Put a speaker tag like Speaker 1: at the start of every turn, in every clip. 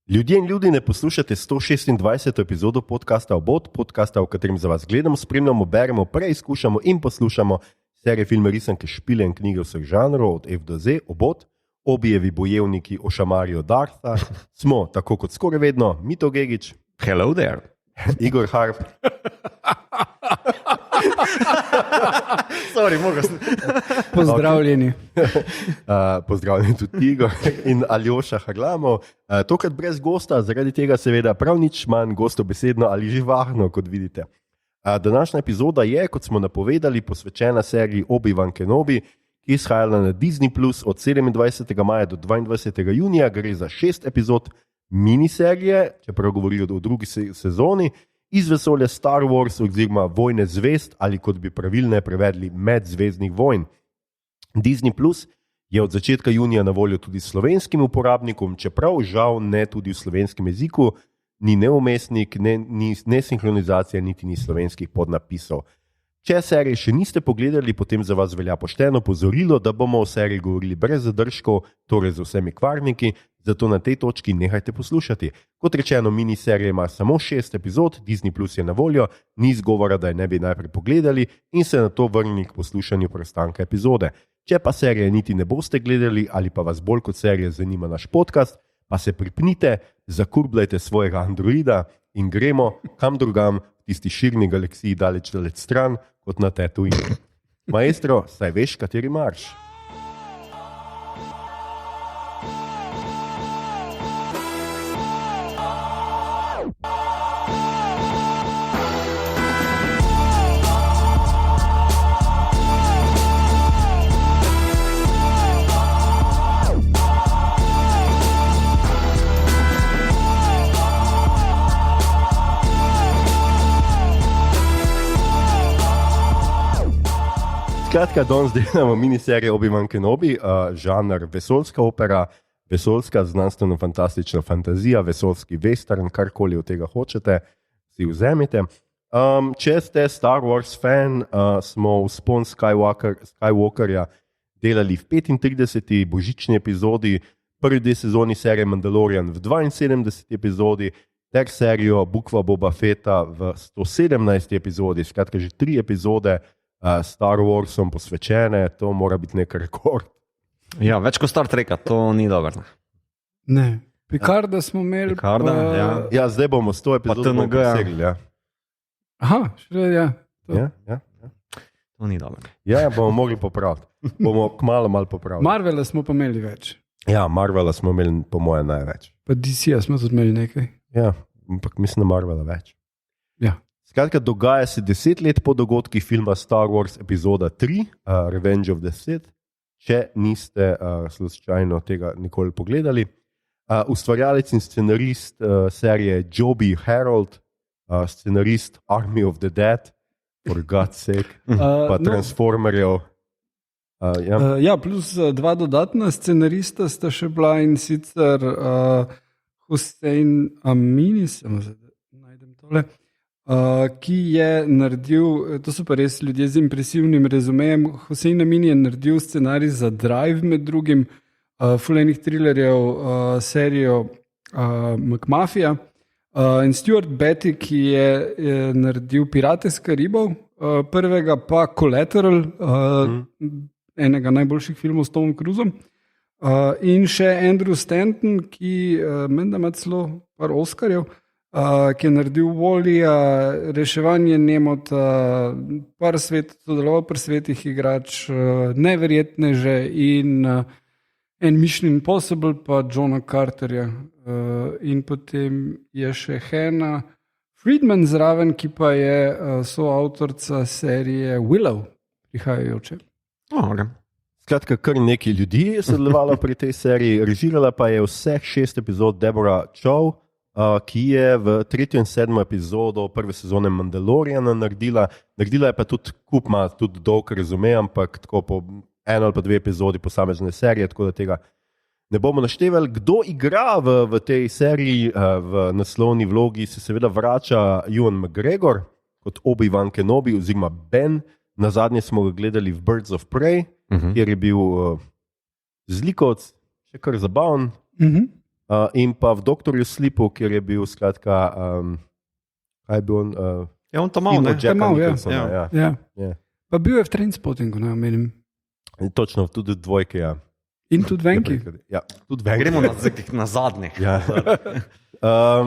Speaker 1: Ljudje in ljudje, ne poslušate 126. epizodo podcasta Obot, podcasta, v katerem za vas gledamo, spremljamo, beremo, preizkušamo in poslušamo serije, filme, risanke, špile in knjige vseh žanrov, od F do Z, Obot, Obijevi bojevniki ošamarijo Dartha, smo, tako kot skoraj vedno, Mito Gegić,
Speaker 2: Hello there.
Speaker 1: Igor Harp,
Speaker 2: Sorry, mogo sem.
Speaker 3: Pozdravljeni.
Speaker 1: pozdravljen tudi Igor in Aljoša Harlamov. Tokrat brez gosta, zaradi tega seveda prav nič manj gostobesedno ali živahno, kot vidite. Današnja epizoda je, kot smo napovedali, posvečena seriji Obi-Wan Kenobi, ki je izhajala na Disney Plus od 27. maja do 22. junija. Gre za 6 epizod miniserije, čeprav govorijo o drugi sezoni, iz vesolja Star Wars oziroma Vojne zvezd, ali kot bi pravilne prevedli Medzvezdnih vojn. Disney Plus je od začetka junija na voljo tudi slovenskim uporabnikom, čeprav žal ne tudi v slovenskem jeziku, ni neumestnik, ne sinhronizacija, niti ni slovenskih podnapisov. Če serije še niste pogledali, potem za vas velja pošteno opozorilo, da bomo o seriji govorili brez zadržkov, torej z vsemi kvarniki, zato na tej točki nehajte poslušati. Kot rečeno, miniserija ima samo 6 epizod, Disney Plus je na voljo, ni izgovora, da je ne bi najprej pogledali in se na to vrnili k poslušanju preostanka epizode. Če pa serije niti ne boste gledali ali pa vas bolj kot serije zanima naš podcast, pa se pripnite, zakurbljajte svojega Androida in gremo kam drugam v tisti širni galaksiji daleč stran kot na Tatooine. Maestro, saj veš, kateri marš? Skratka, danes delamo miniserije Obi-Wan Kenobi, žanr vesoljska opera, vesoljska znanstveno-fantastična fantazija, vesoljski western, karkoli od tega hočete, si vzemite. Če ste Star Wars fan, smo vzpon Skywalkerja delali v 35. božični epizodi, prvi 2 sezoni serije Mandalorian v 72. epizodi, ter serijo Bukva Boba Fetta v 117. epizodi, skratka že 3 epizode Star Warsom posvečene, to mora biti nek rekord.
Speaker 2: Ja, več kot Star Treka, to ni dobro.
Speaker 3: Ne. Picarda smo imeli.
Speaker 2: Picarda, ja.
Speaker 1: Ja, zdaj bomo 100 epizod presegli. Ja.
Speaker 3: Aha, še ja.
Speaker 1: Ja.
Speaker 2: To ni dobro.
Speaker 1: Ja, bomo mogli popraviti. Bomo kmalu malo popravili.
Speaker 3: Marvela smo pa imeli več.
Speaker 1: Ja, Marvela smo imeli po mojem največ.
Speaker 3: Pa DC-ja smo tudi imeli nekaj.
Speaker 1: Ja, ampak mislim, da Marvela več.
Speaker 3: Ja.
Speaker 1: Skratka, dogaja se 10 let po dogodkih filma Star Wars epizoda 3, Revenge of the Sith, če niste slučajno tega nikoli pogledali. Ustvarjalec in scenarist serije Joby Harold, scenarist Army of the Dead, for God's sake, pa Transformerjev.
Speaker 3: Ja, plus 2 dodatna scenarista sta še bila, in sicer Hussein Amini, samo najdem tole, ki je naredil, to so pa res ljudje z impresivnim rezumejem, Hussein Amini je naredil scenarij za Drive med drugim, fulejnih thrillerjev, serijo McMafia, in Stuart Beatty, ki je naredil Pirate s Karibov, prvega pa Collateral, enega najboljših filmov s Tomom Cruisom, in še Andrew Stanton, ki menda ima celo par Oscarjev, ki je naredil Wall-E, Reševanje Nemota, sodeloval pri Svetih igrač, Neverjetne že in Mission Impossible, pa Johna Carterja. In potem je še Hannah Friedman zraven, ki pa je soavtorica serije Willow, prihajajoče.
Speaker 2: Okay.
Speaker 1: Skratka, kar nekaj ljudi je sodelovalo pri tej seriji, režirala pa je vseh 6 epizod Deborah Chow, ki je v 3. in 7. epizodo prve sezone Mandaloriana naredila. Naredila je pa tudi tudi dolg rezume, ampak tako po 1 ali pa 2 epizodi posamezne serije, tako da tega ne bomo naštevali. Kdo igra v tej seriji, v naslovni vlogi, se seveda vrača Ewan McGregor kot Obi-Wan Kenobi oziroma Ben. Nazadnje smo ga gledali v Birds of Prey, kjer je bil zlikovec, še kar zabaven. In pa v Doktorju Sleepu, kjer je bil skratka, kaj je bil on?
Speaker 2: Ja, on to malo,
Speaker 1: Sin
Speaker 2: ne?
Speaker 1: od Jacka
Speaker 3: Ta mal, ja.
Speaker 1: Nicholsona, ja.
Speaker 3: Ja.
Speaker 1: Ja.
Speaker 3: Pa bil je v Trainspottingu, ne omenim.
Speaker 1: Točno, tudi dvojke. Ja.
Speaker 3: In tudi Venki.
Speaker 1: Ja, tudi Venki.
Speaker 2: Gremo na zadnje.
Speaker 1: Ja.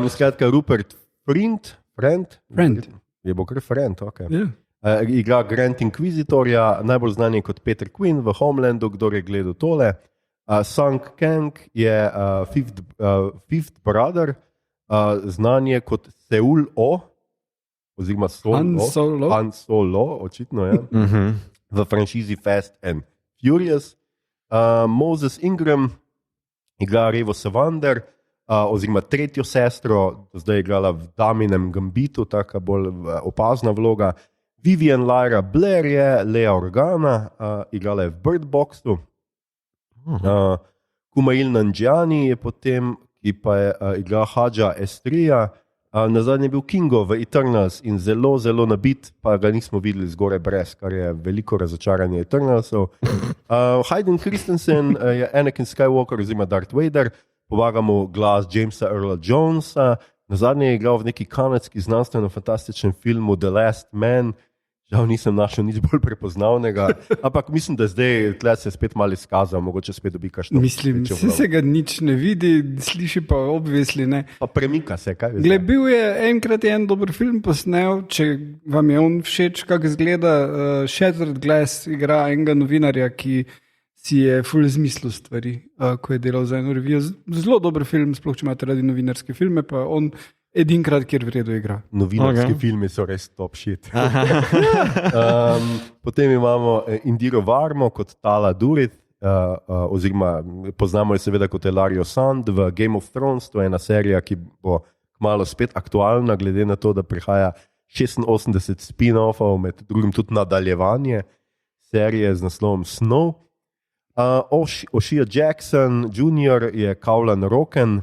Speaker 1: Skratka, Rupert Friend. Je bo kar Friend, ok.
Speaker 3: Ja.
Speaker 1: Igra Grand Inquisitorja, najbolj znan je kot Peter Quinn v Homelandu, kdo je gledal tole. Sung Kang je Fifth Brother, znan je kot Seul O, oziroma Han Solo, očitno je, v franšizi Fast and Furious. Moses Ingram igra Revo Savander, oziroma tretjo sestro, zdaj je igrala v Daminem Gambitu, taka bolj opazna vloga. Vivian Lyra Blair je Lea Organa, igrala je v Bird Boxu. Kumail Nanjiani je potem, ki pa je igral Hadža Estrija. Nazadnje je bil Kingo v Eternals in zelo, zelo nabit, pa ga nismo videli zgoraj brez, kar je veliko razočaranje Eternalsov. Hayden Christensen je Anakin Skywalker oziroma Darth Vader, pomaga mu glas Jamesa Earla Jonesa. Nazadnje je igral v neki kanadski znanstveno-fantastičnem filmu The Last Man. Žal nisem našel nič bolj prepoznavnega, ampak mislim, da zdaj tle se spet malo izkazal, mogoče spet dobi kakšno.
Speaker 3: Mislim, se ga nič ne vidi, sliši pa obvisli, ne.
Speaker 1: Pa premika se, kaj veš?
Speaker 3: Gled, bil je enkrat en dober film posnel, če vam je on všeč, kako izgleda. Shattered Glass igra enega novinarja, ki si je ful zmislil stvari, ko je delal za eno revijo. Zelo dober film, sploh če imate radi novinarske filme, pa on edinkrat, kjer v redu igra.
Speaker 1: Novinarski filmi so res top shit. Potem imamo Indiro Varmo kot Tala Durit, oziroma poznamo jo seveda kot Elario Sand v Game of Thrones. To je ena serija, ki bo kmalu spet aktualna, glede na to, da prihaja 86 spin-offov, med drugim tudi nadaljevanje serije z naslovom Snow. Oshia Jackson Jr. je Kowlan Roken,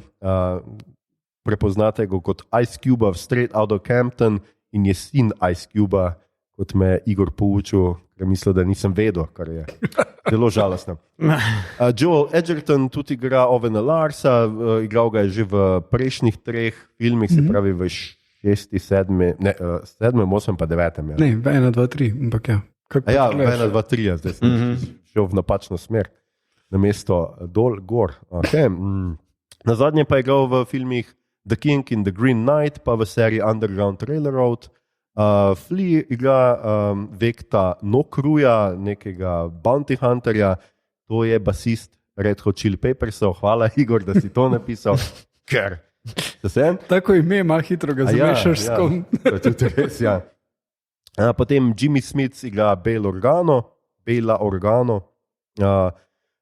Speaker 1: prepoznate ga kot Ice Cube v Straight Outta Compton in je sin Ice Cube, kot me je Igor poučil, ker mislil, da nisem vedel, kar je zelo žalostno. Joel Edgerton tudi igra Ovena Larsa, igral ga je že v prejšnjih 3 filmih, se pravi v 6., 7., 8. pa 9. Ja.
Speaker 3: Ne, v 1, 2, 3, ampak ja.
Speaker 1: Ja, v 1, 2, 3, zdaj sem šel v napačno smer, na mesto dol, gor. Okay. Nazadnje pa je igral v filmih The King in the Green Knight, pa v seriji Underground Railroad. Flea igra Vekta Nokruja, nekega bounty hunterja, to je basist Red Hot Chili Peppersov. Hvala, Igor, da si to napisal. Ker.
Speaker 3: Tako ime ima, hitro ga zamešaš s kom.
Speaker 1: To je tudi res, ja. Potem Jimmy Smith igra Bela Organo.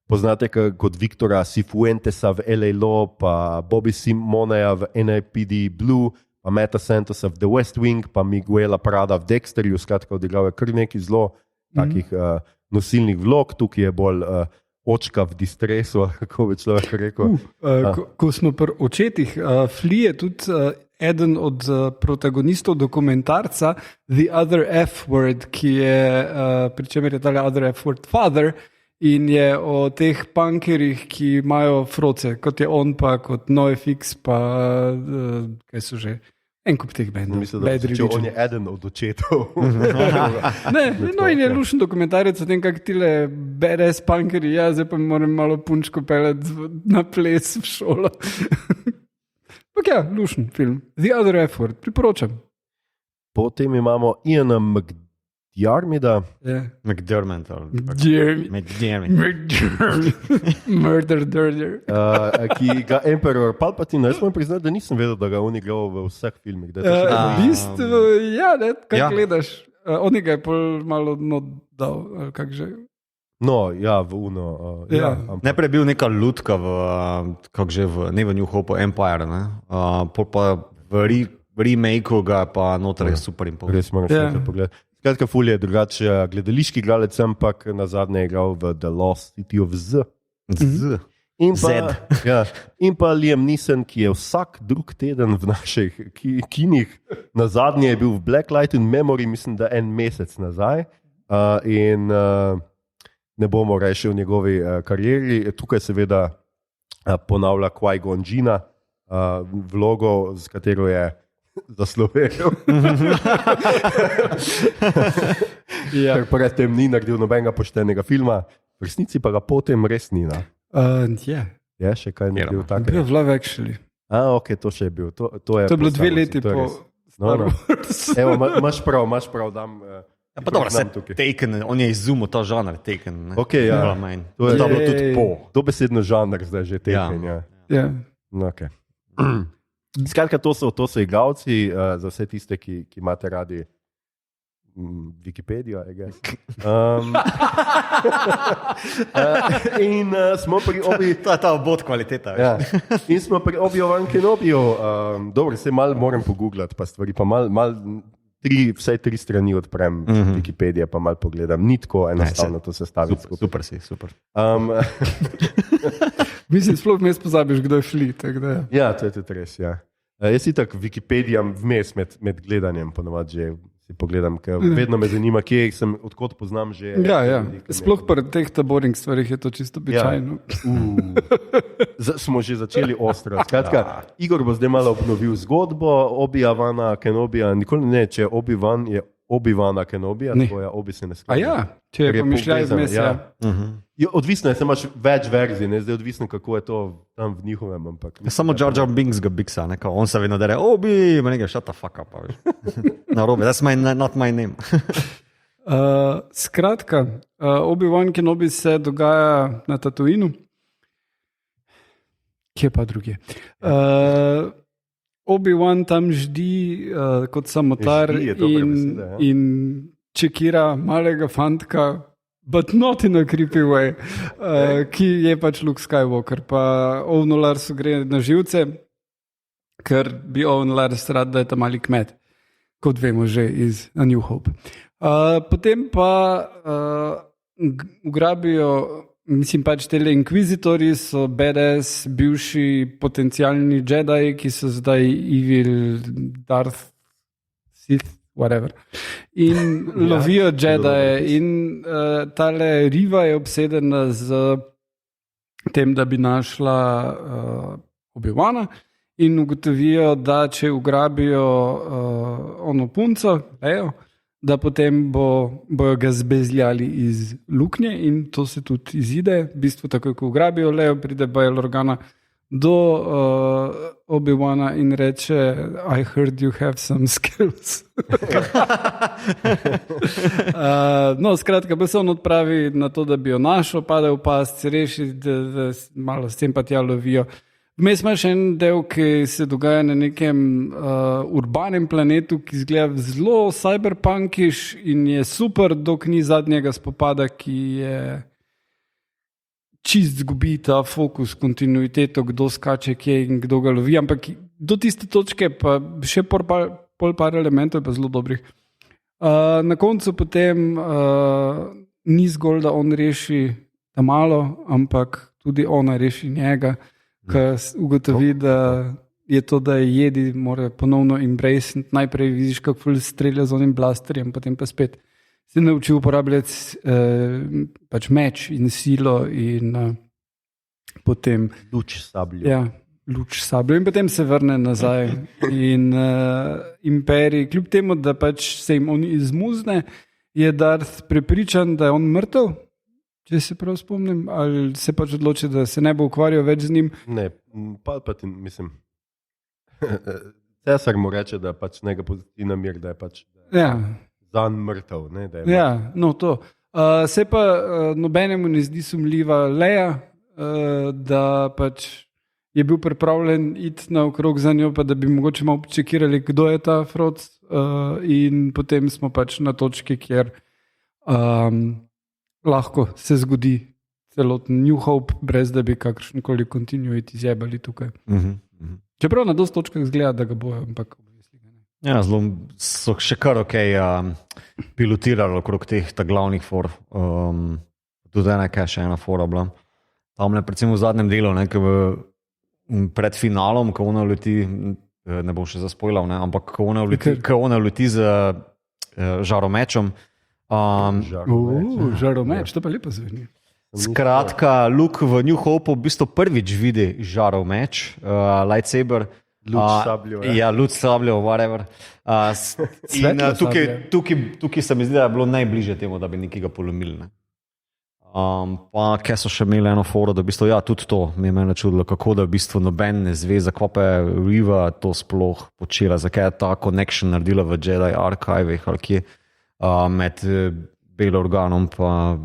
Speaker 1: Poznate kot Viktora Cifuentesa v L.A. Law, pa Bobby Simoneja v NYPD Blue, pa Meta Santosa v The West Wing, pa Miguela Prada v Dexterju, skratka odigral je kar nekaj zelo takih nosilnih vlog, tukaj je bolj očka v distresu, kako bi človek rekel.
Speaker 3: Ko smo pri očetih, Flea je tudi eden od protagonistov dokumentarca The Other F-Word, ki je, pri čemer je tale Other F-Word Father, in je o teh punkerjih, ki imajo froce, kot je on, pa kot NoFX, pa kaj so že, en kup teh bendov.
Speaker 1: Mislim, da on je eden od očetov.
Speaker 3: No in je lušen dokumentarec o tem, kako tile BRS punkerji, ja, zdaj pa moram malo punčko pelet na ples v šolo. Pak ja, lušen film. The Other F-Word, priporočam.
Speaker 1: Potem imamo Iana McDiarmida.
Speaker 2: McDermott.
Speaker 3: Murder Dirter.
Speaker 1: Ki ga Emperor Palpatine, jaz moram priznati, da nisem vedel, da ga on igral v vseh filmih.
Speaker 3: V bistvu, ja, ne, kaj gledaš. On ga je pol malo dal, kak že.
Speaker 1: No, ja, v Uno.
Speaker 2: Najprej je bil neka lutka v New Hope Empire, pol pa v remakeu ga pa noter je super in
Speaker 1: res moram še nekaj pogledati. Skratka, Ful je drugače gledališki igralec, ampak nazadnje je igral v The Lost City of Z. In pa Liam Neeson, ki je vsak drug teden v naših kinih. Nazadnje je bil v Blacklight in Memory, mislim, da en mesec nazaj. In ne bomo reči o njegovi karieri. Tukaj seveda ponavlja Qui-Gon Jinna, vlogo, z katero je zaslovel.
Speaker 3: Ja.
Speaker 1: Ker predtem ni naredil nobenega poštenega filma, v resnici pa ga potem res ni.
Speaker 3: Ja.
Speaker 1: Je še kaj naredil
Speaker 3: Bil
Speaker 1: takega?
Speaker 3: je v Love Actually.
Speaker 1: Ok, to še je bil. To je
Speaker 3: To je bilo 2
Speaker 1: postavil si,
Speaker 3: leti
Speaker 1: to je
Speaker 3: po
Speaker 1: res.
Speaker 3: Star
Speaker 1: No.
Speaker 3: Wars.
Speaker 1: Evo, imaš prav, dam.
Speaker 2: Ja, pa dobro, se
Speaker 1: znam tukaj.
Speaker 2: Taken, on je izumil ta žanr Taken.
Speaker 1: Okej, ja.
Speaker 2: To je bilo tudi po.
Speaker 1: Dobesedno žanr zdaj že Taken. Ja.
Speaker 3: Ja.
Speaker 1: No, okay. Skratka, to so igralci, za vse tiste, ki imate radi Wikipedijo, I guess. In smo pri
Speaker 2: To je ta obod kvaliteta.
Speaker 1: Ja. In smo pri Obi-Wan Kenobiju. Dobro, se malo moram pogooglati, pa stvari, pa vsaj 3 strani odprem Wikipedije, pa malo pogledam. Ni tako enostavno to sestaviti skupaj.
Speaker 2: Super si, super.
Speaker 3: Mislim, sploh vmes pozabiš, kdo je šli.
Speaker 1: Ja, to je tudi res. Ja. Jaz si tako Wikipedijam vmes med gledanjem, ponovadi že si pogledam, ker vedno me zanima, odkot poznam že.
Speaker 3: Ja. Sploh pri teh taboring stvarih je to čisto običajno.
Speaker 1: Smo že začeli ostro. Skratka, Igor bo zdaj malo obnovil zgodbo Obi-Wana Kenobija. Nikoli ne, če Obi-Wan je Obi-Wana Kenobija, tvoja Obi se ne sklada.
Speaker 3: A ja, če je pomišljaj vmes, ja.
Speaker 1: Odvisno je, imaš več verzij, zdaj odvisno, kako je to tam v njihovem.
Speaker 2: Samo Jar Jar Binks ga biksa, on se vedno dere, Obi, ma nekaj, shut the fuck up. Narobe, that's not my name.
Speaker 3: Skratka, Obi-Wan Kenobi se dogaja na Tatooinu. Kje pa druge? Obi-Wan tam ždi kot samotar in čekira malega fantka, but not in a creepy way, ki je pač Luke Skywalker. Pa Owen Lars gre na živce, ker bi Owen Lars rad, da je ta mali kmet, kot vemo že iz A New Hope. Potem pa ugrabijo, mislim pač tele inkvizitorji so badass, bivši potencialni Jedi, ki so zdaj evil, Darth, Sith, whatever. In lovijo Jedi in tale Riva je obsedena z tem, da bi našla Obi-Wana in ugotovijo, da če ugrabijo ono punco, Lejo, da potem bojo ga zbezljali iz luknje in to se tudi izide. V bistvu tako, ko ugrabijo Lejo, pride Bail Organa do Obi-Wana in reče I heard you have some skills. No, skratka, pa se on odpravi na to, da bi jo našel, pade v past, se reši, da malo s tem pa tja lovijo. Vmes ima še en del, ki se dogaja na nekem urbanem planetu, ki izgleda zelo cyberpunkiš in je super, dok ni zadnjega spopada, ki je čist zgubi ta fokus, kontinuiteto, kdo skače kje in kdo ga lovi, ampak do tiste točke pa še pol par elementov je pa zelo dobrih. Na koncu potem ni zgolj, da on reši ta malo, ampak tudi ona reši njega, ki ugotovi, da je to, da je jedi, mora ponovno embrace. Najprej vidiš, kako strelja z onim blasterjem, potem pa spet se nauči uporabljati pač meč in silo in potem
Speaker 1: luč sabljo.
Speaker 3: Ja, luč sabljo in potem se vrne nazaj. In imperij, kljub temu, da pač se jim on izmuzne, je Darth prepričan, da je on mrtev. Če se prav spomnim, ali se pač odloči, da se ne bo ukvarjal več z njim?
Speaker 1: Ne, Palpatine, mislim. Cesar mu reče, da pač ne ga pusti na mir, da je pač zanj mrtev. Ne, da je mrtev.
Speaker 3: Ja, no to. Se pa nobenemu ne zdi sumljiva Leia, da pač je bil pripravljen iti naokrog za njo, pa da bi mogoče malo čekirali, kdo je ta Frost. In potem smo pač na točki, kjer lahko se zgodi celoten New Hope, brez da bi kakršenkoli continuity zjebali tukaj. Čeprav na dosti točkah zgleda, da ga bojo, ampak
Speaker 2: ja, zelo so še kar pilotirali okrog teh glavnih for. Tudi še ena fora bila. Tam predvsem v zadnjem delu, pred finalom, ko ona leti, ne bom še zaspoilal, ampak ko ona leti z žaromečom.
Speaker 3: žaromeč, to pa lepo zveni.
Speaker 2: Skratka, Luke v New Hope v bistvu prvič vidi žarov meč, lightsaber.
Speaker 1: Luč sabljo.
Speaker 2: Ja, luč sabljo, whatever. Tukaj se mi zdi, da je bilo najbližje temu, da bi nekega polomili. Ne? Pa kaj so še imeli eno foro, da v bistvu, ja, tudi to mi je mene čudilo, kako da v bistvu noben ne zve, zakaj pa je Riva to sploh počela, zakaj je ta connection naredila v Jedi archivih ali kje med Bail Organom pa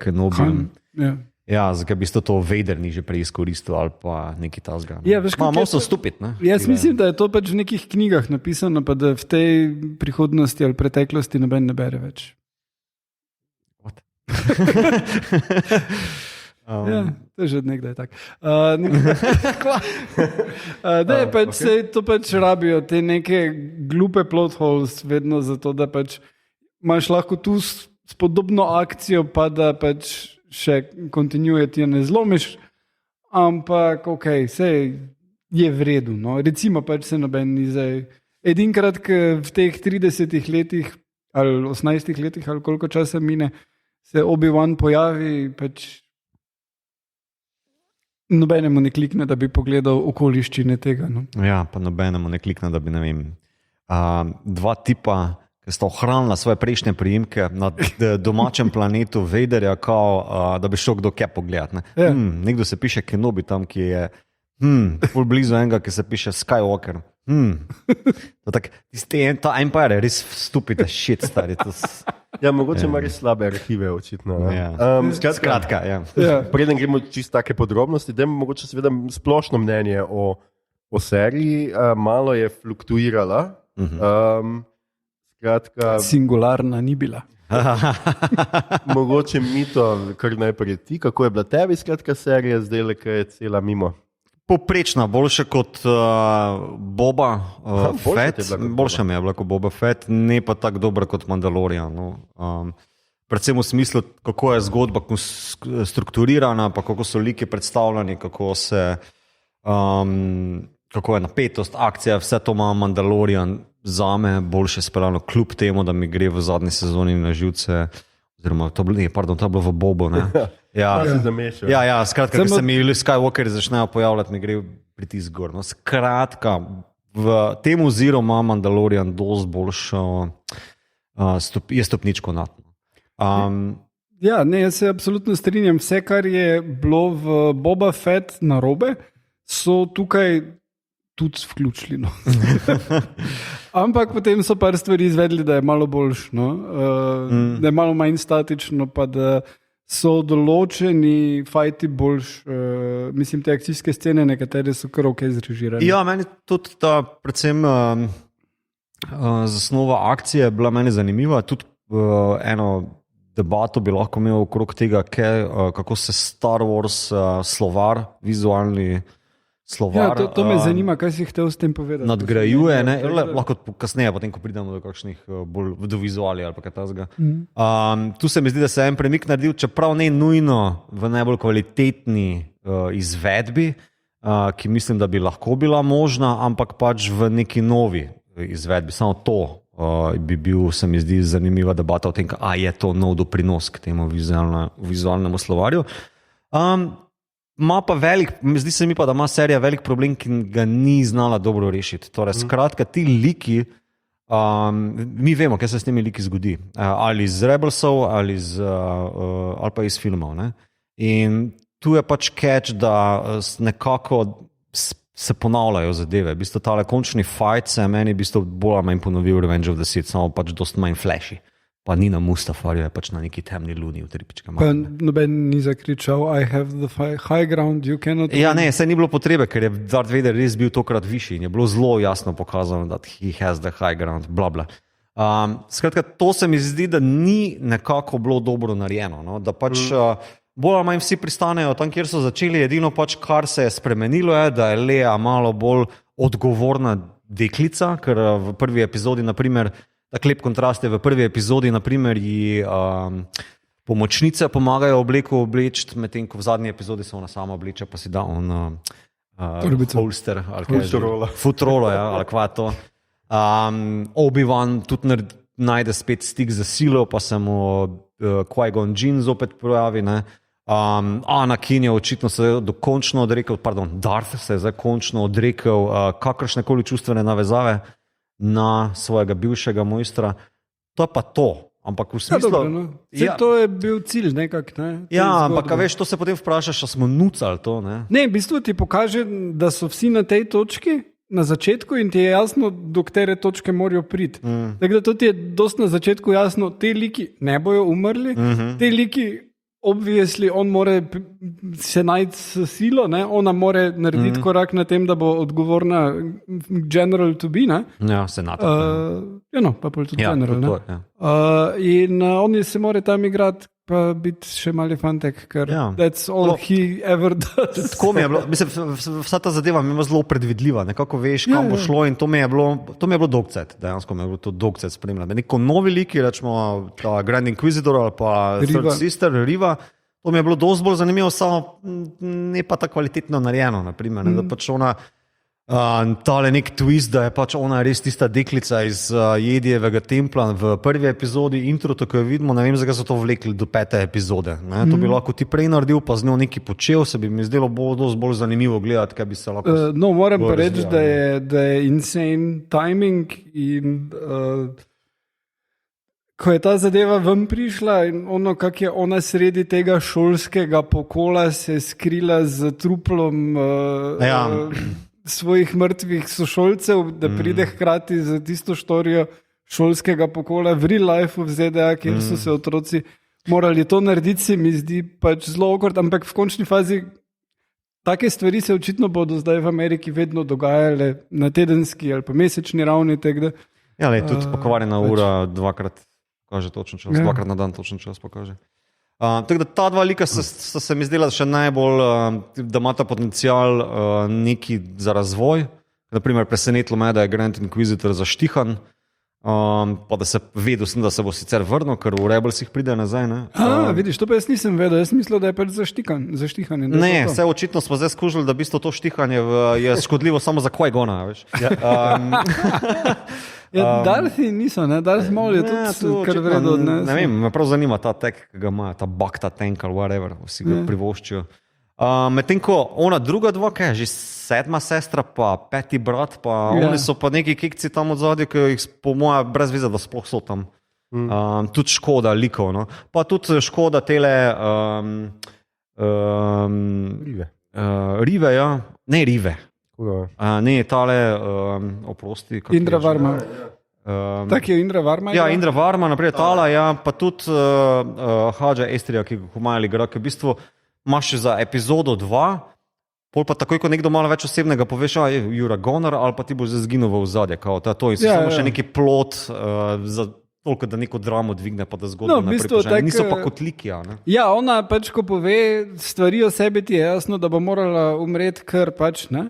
Speaker 2: Kenobijem. Ja, zakaj bi to Vader ni že prej izkoristil ali pa neki tasga.
Speaker 3: Ja, veš,
Speaker 2: malo so stupid, ne?
Speaker 3: Jaz mislim, da je to pač v nekih knjigah napisano, pa da v tej prihodnosti ali preteklosti noben ne bere več. Ja, to je že od nekdaj tako. To pač rabijo te neke glupe plot holes vedno zato, da pač imaš lahko tu spodobno akcijo, pa da pač še kontinuuje, ti ne zlomiš, ampak ok, sej je v redu. No. Recimo pač se noben ni zdaj. Edinkrat, v teh 30 letih ali 18 letih ali koliko časa mine, se Obi-Wan pojavi, pač nobenemu ne klikne, da bi pogledal okoliščine tega. No.
Speaker 2: Ja, pa nobenemu ne klikne, da bi, ne vem, dva tipa, ki sta ohranila svoje prejšnje priimke na domačem planetu Vaderja, da bi šel kdo kaj pogledat. Ne?
Speaker 3: Ja.
Speaker 2: Nekdo se piše Kenobi tam, ki je ful blizu enega, ki se piše Skywalker. Ta Empire je res stupid shit, stari.
Speaker 1: Ja, mogoče ima res slabe arhive, očitno.
Speaker 2: Ja. Skratka, ja.
Speaker 1: Preden gremo čisto take podrobnosti, dajmo mogoče seveda splošno mnenje o seriji. Malo je fluktuirala. Skratka,
Speaker 3: singularna ni bila.
Speaker 1: Mogoče Mito, kar najprej ti, kako je bila tebi skratka serija, zdaj le, kaj je cela mimo?
Speaker 2: Poprečna, boljša kot Boba Fett. Boljša mi je bila kot Boba Fett, ne pa tako dobra kot Mandalorian. No. Predvsem v smislu, kako je zgodba strukturirana, pa kako so liki predstavljeni, kako je napetost, akcija, vse to ima Mandalorian zame boljše speljano, kljub temu, da mi gre v zadnji sezoni na živce, oziroma to je bilo v Bobo. Ne? Ja, skratka, ker se mi Skywalkeri začnejo pojavljati, mi gre pritisk gor. No, skratka, v tem oziru ima Mandalorian dosti boljšo, je stopničko natno.
Speaker 3: Ja, ne, jaz se absolutno strinjam. Vse, kar je bilo v Boba Fett narobe, so tukaj tudi vključili. No. Ampak potem so par stvari izvedli, da je malo boljš, no? Da je malo manj statično, pa da so določeni fajti boljš, mislim, te akcijske scene, nekatere so kar ok zrežirane.
Speaker 2: Ja, meni tudi ta predvsem zasnova akcije je bila meni zanimiva, tudi eno debato bi lahko imel okrog tega, kako se Star Wars slovar, vizualni slovar.
Speaker 3: Ja, to me zanima, kaj si hotel s tem povedati.
Speaker 2: Nadgrajuje, ne? Lahko kasneje, potem, ko pridemo do kakšnih bolj do vizuali ali pa kaj tasga. Tu se mi zdi, da se je en premik naredil, čeprav ne nujno v najbolj kvalitetni izvedbi, ki mislim, da bi lahko bila možna, ampak pač v neki novi izvedbi. Samo to bi bil, se mi zdi, zanimiva debata o tem, je to nov doprinos k temu vizualnemu slovarju. Zdi se mi pa, da ima serija velik problem, ki ga ni znala dobro rešiti. Torej, skratka, ti liki, mi vemo, kaj se s temi liki zgodi. Ali iz Rebelsov, ali pa iz filmov. Ne? In tu je pač catch, da nekako se ponavljajo zadeve. V bistvu tale končni fight se meni bolj ali manj ponovil Revenge of the Sith, samo pač dost manj flashy. Pa ni na Mustafarju, je pač na neki temni luni v tripička.
Speaker 3: Pa noben ni zakričal, I have the high ground, you cannot...
Speaker 2: Ja, ne, se ni bilo potrebe, ker je Darth Vader res bil tokrat višji in je bilo zelo jasno pokazano, da he has the high ground, bla bla. Skratka, to se mi zdi, da ni nekako bilo dobro narejeno, no? Da pač bolj ali manj vsi pristanejo tam, kjer so začeli, edino pač, kar se je spremenilo je, da je Leia malo bolj odgovorna deklica, ker v prvi epizodi, naprimer, tak lep kontrast je v prvi epizodi, naprimer, ji pomočnice pomagajo obleko obleči, medtem ko v zadnji epizodi se ona sama obleče, pa si da on holster, futrolo, ja, ali kva to. Obi-Wan tudi najde spet stik za silo, pa se mu Qui-Gon Jinn zopet pojavi, ne. Anakin je očitno se dokončno odrekel, Darth se je zdaj končno odrekel kakršne koli čustvene navezave na svojega bivšega mojstra. To je pa to. Ampak v smislu,
Speaker 3: dobro, no. To je bil cilj nekak. Ne,
Speaker 2: ampak veš, to se potem vprašaš, a smo nucali to. Ne,
Speaker 3: v bistvu ti pokaže, da so vsi na tej točki, na začetku in ti je jasno, do katere točke morajo priti. Tako da to ti je dosti na začetku jasno, te liki ne bojo umrli, te liki, obviously, on more se najti s silo, ne? Ona more narediti korak na tem, da bo odgovorna general to be, ne?
Speaker 2: Ja, senator.
Speaker 3: Pa tudi general. In oni se more tam igrati, pa biti še mali fantek, ker that's all he ever does.
Speaker 2: Tako mi je bilo, mislim, vsa ta zadeva mi je bila zelo predvidljiva, nekako veš, kam bo šlo in to mi je bilo dolgcet, dejansko mi je bilo to dolgcet spremljati. Neko novi liki, rečemo ta Grand Inquisitor ali pa Third Sister, Riva, to mi je bilo dosti bolj zanimivo, samo ne pa tako kvalitetno narejeno, naprimer, da pač ona tale nek twist, da je pač ona res tista deklica iz Jedijevega templa v prvi epizodi, intro, tako jo vidimo, ne vem, zakaj so to vlekli do 5. epizode. Ne? To bi lahko ti prej naredil, pa z njo nekaj počel, se bi mi zdelo dosti bolj zanimivo gledati, kaj bi se lahko...
Speaker 3: moram pa reči, da je insane timing in ko je ta zadeva ven prišla in ono, kak je ona sredi tega šolskega pokola se skrila z truplom svojih mrtvih sošolcev, da pride hkrati z tisto štorijo šolskega pokola v real life v ZDA, kjer so se otroci morali to narediti, se mi zdi pač zelo okord, ampak v končni fazi take stvari se očitno bodo zdaj v Ameriki vedno dogajale na tedenski ali pa mesečni ravni.
Speaker 2: Ja, tudi pokvarjena ura dvakrat pokaže točen čas, dvakrat na dan točen čas pokaže. Tako da ta dva lika sta se mi zdela še najbolj, da imata potencial neki za razvoj. Naprimer, presenetilo me, da je Grand Inquisitor zaštihan, pa da se vedel sem, da se bo sicer vrnil, ker v Rebelsih pride nazaj.
Speaker 3: Vidiš, to pa jaz nisem vedel, jaz mislil, da je pač zaštihan.
Speaker 2: Ne, vse očitno smo zdaj skušali, da v bistvu to štihanje je škodljivo samo za Qui-Gona, veš.
Speaker 3: Darthi niso, Darth Maul je tudi kar vredo.
Speaker 2: Ne vem, me prav zanima ta tek, ki ga ima, ta Bacta tank ali whatever, vsi ga privoščijo. Medtem ko ona druga dva, kaj je že 7. sestra, pa 5. brat, pa oni so pa neki kekci tam od zadnje, ki jih po moja brez veze, da sploh so tam. Tudi škoda likov, no. Pa tudi škoda tele Rive, ja. Ne Rive. Ne, tale, oprosti.
Speaker 3: Indra Varma. Tak je Indra Varma?
Speaker 2: Ja, Indra Varma, naprej tala, pa tudi Hadža Estrija, ki ga komajali igra, ki v bistvu imaš za epizodo 2, pol pa takoj, ko nekdo malo več osebnega poveš, Jura Gonar, ali pa ti boš zginil v ozadje, kao to in si samo še neki plot za toliko, da neko dramo dvigne, pa da zgodbo naprej požene. Niso pa kot liki, ne?
Speaker 3: Ja, ona pač, ko pove stvari o sebi, ti je jasno, da bo morala umreti, ker pač, ne,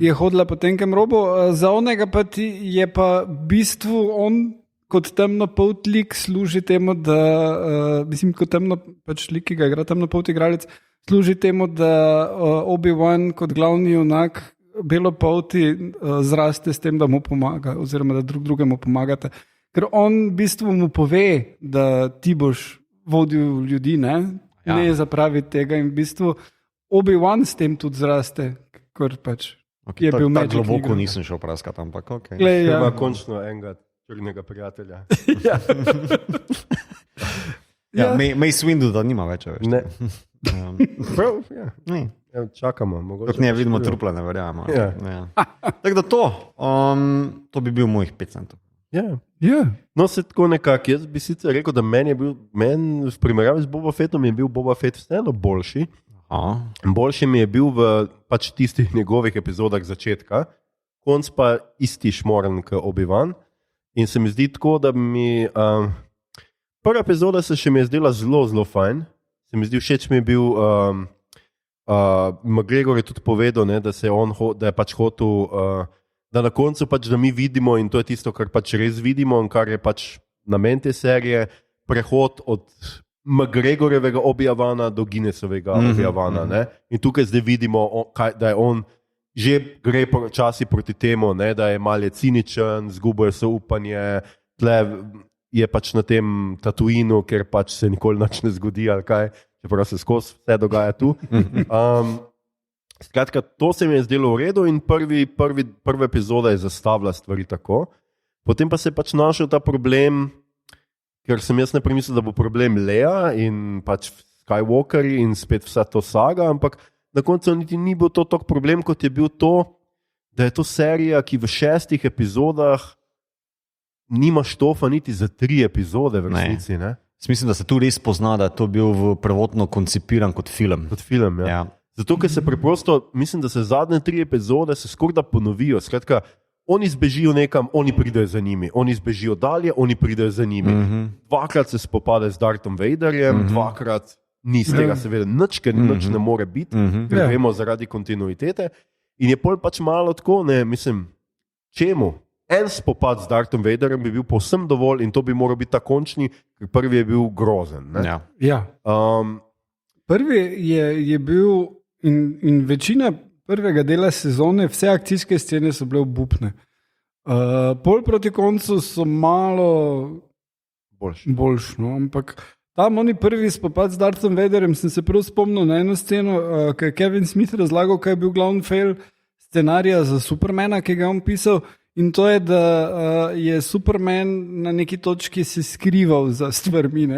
Speaker 3: je hodila po tenkem robu. Za onega pa ti je pa v bistvu on kot temnopolt lik služi temu, da, mislim, kot pač lik, ki ga igra temnopolt igralec, služi temu, da Obi-Wan kot glavni junak belopolti zraste s tem, da mu pomaga, oziroma da drugemu pomagate. Ker on v bistvu mu pove, da ti boš vodil ljudi, ne zapraviti tega in v bistvu Obi-Wan s tem tudi zraste, ker pač je bil Magic.
Speaker 2: Tako globoko nisem šel praskati, ampak ok.
Speaker 1: Ima končno enega črnega prijatelja.
Speaker 2: Mace Windu, da nima več, veš.
Speaker 1: Ne. Prav, ja. Čakamo.
Speaker 2: Tako ne vidimo trupla, ne verjamo. Tako da to bi bil mojih 5 centov.
Speaker 1: No, se tako nekako, jaz bi sicer rekel, da meni v primerjavi z Boba Fettom je bil Boba Fett vseeno boljši. Boljši mi je bil v pač tistih njegovih epizodah začetka, konc pa isti šmoren k Obi-Wan. In se mi zdi tako, da prva epizoda se še mi je zdela zelo, zelo fajn. Se mi zdi, všeč mi je bil McGregor je tudi povedal, ne, da je pač hotel da na koncu pač, da mi vidimo in to je tisto, kar pač res vidimo in kar je pač namen te serije, prehod od McGregorjevega Obi-Wana do Guinnessovega Obi-Wana. In tukaj zdaj vidimo, da je on že gre časi proti temu, ne, da je malce ciničen, zgubajo se upanje, tle je pač na tem Tatooinu, ker pač se nikoli nič ne zgodi ali kaj. čeprav se skozi vse dogaja tu. Skratka, to se mi je zdelo v redu in prva epizoda je zastavila stvari tako. Potem pa se je pač našel ta problem, ker sem jaz najprej mislil, da bo problem Leia in pač Skywalkerji in spet vsa to saga, ampak na koncu niti ni bil to tak problem, kot je bil to, da je to serija, ki v 6 epizodah nima štofa niti za 3 epizode v resnici. Ne?
Speaker 2: Mislim, da se tu res pozna, da je to bil prvotno koncipiran kot film.
Speaker 1: Kot film, ja. Zato, ker se preprosto, mislim, da se zadnje 3 epizode se skorda ponovijo. Skratka, oni zbežijo nekam, oni pridejo za njimi. Oni zbežijo dalje, oni pridejo za njimi. Dvakrat se spopade z Darthom Vaderjem, dvakrat ni z tega seveda nič, ker nič ne more biti, ker vemo zaradi kontinuitete. In je pol pač malo tako, ne, mislim, čemu? En spopad z Darthom Vaderjem bi bil povsem dovolj in to bi moral biti ta končni, ker prvi je bil grozen. Ne?
Speaker 3: Ja. Prvi je bil in večina prvega dela sezone, vse akcijske scene so bile obupne. Pol proti koncu so malo boljši, no? Ampak tam oni prvi spopad z Darthom Vaderjem, sem se prav spomnil na eno sceno, ki je Kevin Smith razlagal, kaj je bil glavni fail scenarija za Supermana, ki ga je on pisal, in to je, da je Superman na neki točki se skrival za stvarmi.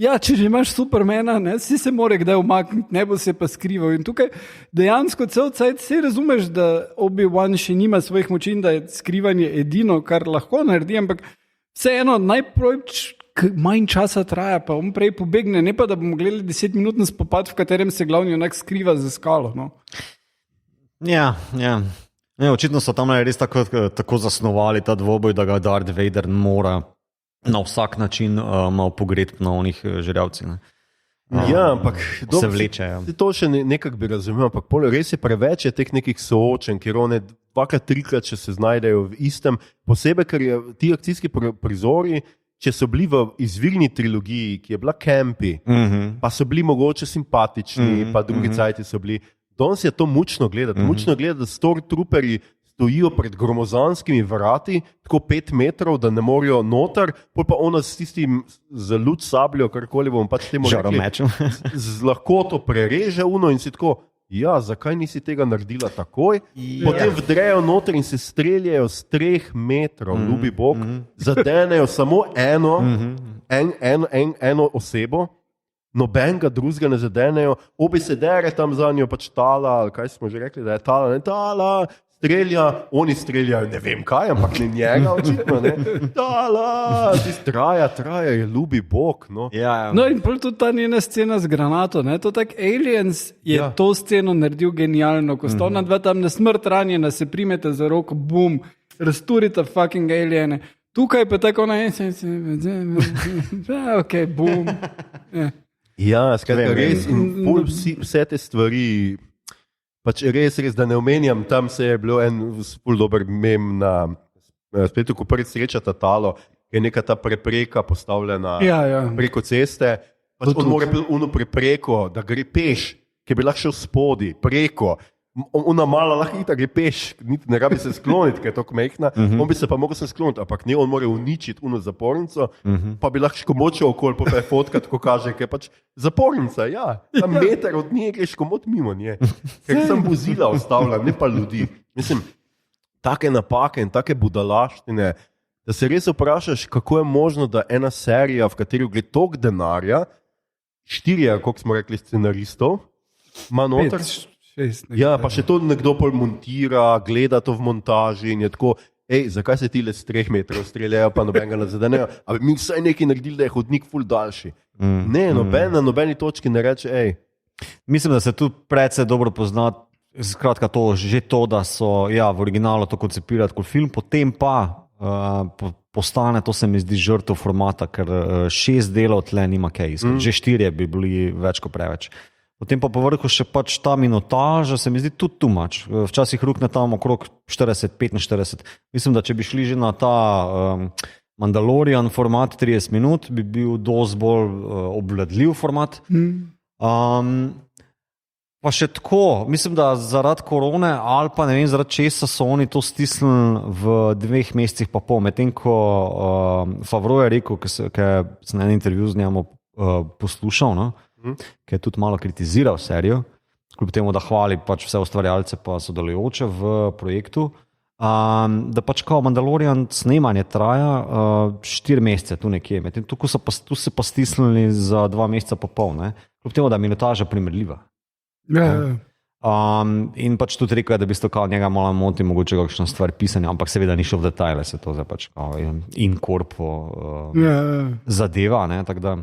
Speaker 3: Ja, če že imaš Supermana, ne, si se mora kdaj umakniti, ne bo se pa skrival. In tukaj dejansko cel cajt se razumeš, da Obi-Wan še nima svojih moči in da je skrivanje edino, kar lahko naredi, ampak vseeno manj časa traja, pa on prej pobegne, ne pa da bomo gledali 10-minutni spopad, v katerem se glavni onak skriva za skalo. No.
Speaker 2: Ja. Ne, očitno so tam res tako zasnovali ta dvoboj, da ga Darth Vader mora na vsak način malo pogrediti na onih žrjavci.
Speaker 1: Ja, ampak
Speaker 2: se vlečejo.
Speaker 1: To še nekako bi razumel, ampak res je preveč je teh nekih soočen, ker one 2-3 če se znajdejo v istem, posebej, ker je ti akcijski prizori, če so bili v izvirni trilogiji, ki je bila campi, pa so bili mogoče simpatični, pa drugi cajti so bili. Danes je to mučno gledati. Mučno gledati, da stormtrooperji stojijo pred gromozanskimi vrati, tako 5 metrov, da ne morejo noter, pol pa ona s tistim z luč sabljo, karkoli bomo pač temu rekli, z lahkoto prereže uno in si tako, ja, zakaj nisi tega naredila takoj? Potem vdrejo noter in se streljajo z 3 metrov, ljubi Bog, zadenejo samo eno osebo, nobenega drugega ne zadenejo, obi se dere tam za njo, pač Tala, kaj smo že rekli, da je Tala, ne Tala, strelja, oni streljajo, ne vem kaj, ampak ne njega očitno, ne. Tala, traja, je ljubi Bog, no.
Speaker 2: Ja.
Speaker 3: No in tudi ta njena scena z granato, ne, to tak Aliens je to sceno naredil genialno, ko sta ona dva tam na smrt ranjena, se primete za roko, bum, razturite fucking aliene. Tukaj pa tako ok, bum.
Speaker 1: Ja, skratka, res in vse te stvari, pač res, da ne omenjam, tam se je bilo en ful dober mem na spletu, ko prvi srečata Talo, je neka ta prepreka postavljena preko ceste, pač on mora uno prepreko, da gre peš, ki bi lahko šel spodi, preko, ona mala lahko ita gre peš, niti ne rabi se skloniti, ker je tako mehna, on bi se pa mogel se skloniti, ampak ne, on mora uničiti uno zapornico, pa bi lahko škomočil okoli, pa je fotka tako kaže, ker je pač zapornica, ja, tam meter od nje greš komot mimo nje, ker sem vozila ostavljam, ne pa ljudi. Mislim, take napake in take budalaštine, da se res vprašaš, kako je možno, da ena serija, v kateri gre toliko denarja, 4, koliko smo rekli, scenaristov, ima noter.
Speaker 3: 6,
Speaker 1: ja, pa še to nekdo pol montira, gleda to v montaži in je tako, zakaj se ti le z 3 metrov streljajo, pa nobenega ne zadenejo, a bi mi vsaj nekaj naredili, da je hodnik ful daljši. Ne, na nobeni točki ne reče,
Speaker 2: Mislim, da se tu precej dobro pozna, skratka že to, da so v originalu to koncipirati kot film, potem pa postane, to se mi zdi žrtev formata, ker 6 delov tle nima kaj iskati, že 4 bi bili več kot preveč. Potem pa povrhu še pač ta minutaža, se mi zdi tudi too much. Včasih rukne tam okrog 40-45. Mislim, da če bi šli že na ta Mandalorian format 30 minut, bi bil dosti bolj obvladljiv format. Pa še tako, mislim, da zaradi korone ali pa ne vem, zaradi česa so oni to stisnili v 2 mesecih pa pol. Medtem ko Favreau je rekel, ker sem na en intervju z njim poslušal, no? ki je tudi malo kritiziral serijo, kljub temu, da hvali pač vse ustvarjalce pa sodelujoče v projektu. Da pač kao Mandalorian snemanje traja 4 mesece, tu nekje. Medtem tu se pa stisnili za 2 meseca pa pol, ne? Kljub temu, da je minutaža primerljiva. In pač tudi rekel, da bi to kao njega malo moti, mogoče kakšna stvar pisanja, ampak seveda ni šel v detajle, se to zdaj pač kao in korpo zadeva, ne? Tako da,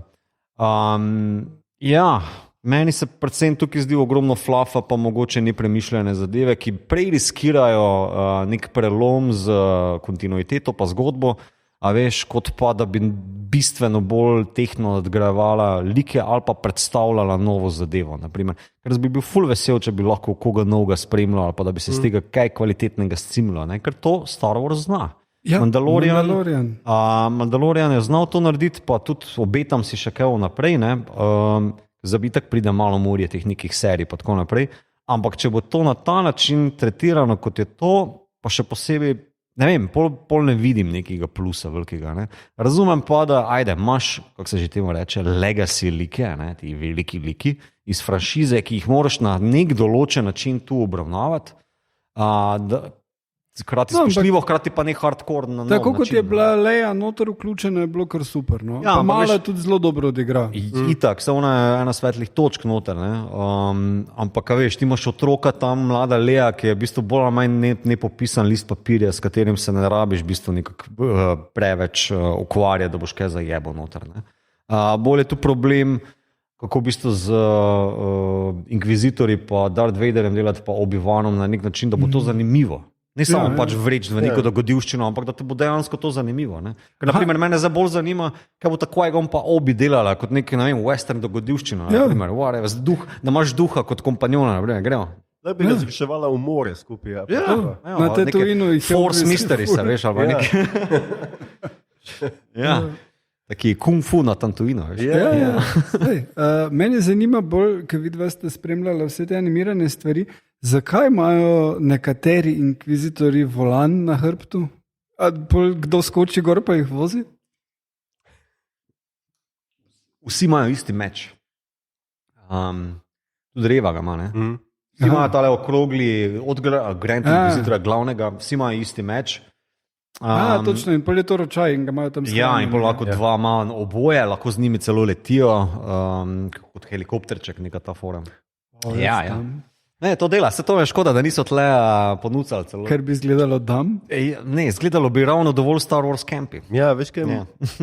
Speaker 2: ja, meni se predvsem tukaj zdi ogromno flafa, pa mogoče nepremišljene zadeve, ki prej riskirajo nek prelom z kontinuiteto pa zgodbo, a veš, kot pa da bi bistveno bolj tehno nadgrajevala like ali pa predstavljala novo zadevo. Naprimer. Ker bi bil ful vesel, če bi lahko koga novega spremljal ali pa da bi se z tega kaj kvalitetnega scimljal, ker to Star Wars zna.
Speaker 3: Ja,
Speaker 2: Mandalorian je znal to narediti, pa tudi obetam si še kaj naprej, zabitek pride malo morje teh nekih serij pa tako naprej, ampak če bo to na ta način tretirano, kot je to, pa še posebej, ne vem, pol ne vidim nekega plusa velikega. Ne. Razumem pa, da imaš, kako se že temu reče, legacy like, ti veliki liki iz franšize, ki jih moraš na nek določen način tu obravnavati, hkrati spoštljivo, hkrati pa ne hardcore na nov
Speaker 3: tako
Speaker 2: način.
Speaker 3: Kot je bila Leia noter vključena, je bilo kar super. No? Ja, malo je tudi zelo dobro odigra.
Speaker 2: Itak, se ona je ena svetlih točk noter. Ampak, veš, ti imaš otroka tam, mlada Leia, ki je v bistvu bolj ali manj nepopisan list papirja, s katerim se ne rabiš v bistvu nekako preveč ukvarjati, da boš kaj zajebo noter. Bolj je tu problem, kako v bistvu z inkvizitorji pa Darth Vaderjem delati pa Obi-Wanom na nek način, da bo to zanimivo. Ne samo pač vreči v neko dogodivščino, ampak da te bo dejansko to zanimivo. Ne? Ker, naprimer, mene bolj zanima, kaj bo tako Qui-Gon pa Obi delala kot nek, ne vem, western dogodivščino. Naprimer, da imaš duha kot kompanjona. Gremo.
Speaker 1: Da bi razreševala umore skupaj.
Speaker 3: Na Tatooinu jih je
Speaker 2: Force Mysteries, veš, ali nekaj. Ja. Taki kung fu na Tatooinu.
Speaker 3: Mene zanima bolj, ker vidva ste spremljali vse te animirane stvari, zakaj imajo nekateri inkvizitorji volan na hrbtu? Kdo skoči gor pa jih vozi?
Speaker 2: Vsi imajo isti meč. Tudi Reva ga ima, ne? Vsi imajo tale okrogli, od Grand Inquisitorja glavnega, vsi imajo isti meč.
Speaker 3: Točno, in pol je to ročaj in ga imajo tam
Speaker 2: ja, in pol lahko dva imajo oboje, lahko z njimi celo letijo, kot helikopterček, neka ta fora. Ja. Ne, to dela, se to je škoda, da niso tle ponudili celo.
Speaker 3: Ker bi izgledalo dam?
Speaker 2: Ne, izgledalo bi ravno dovolj Star Wars campi.
Speaker 1: Ja, veš kaj,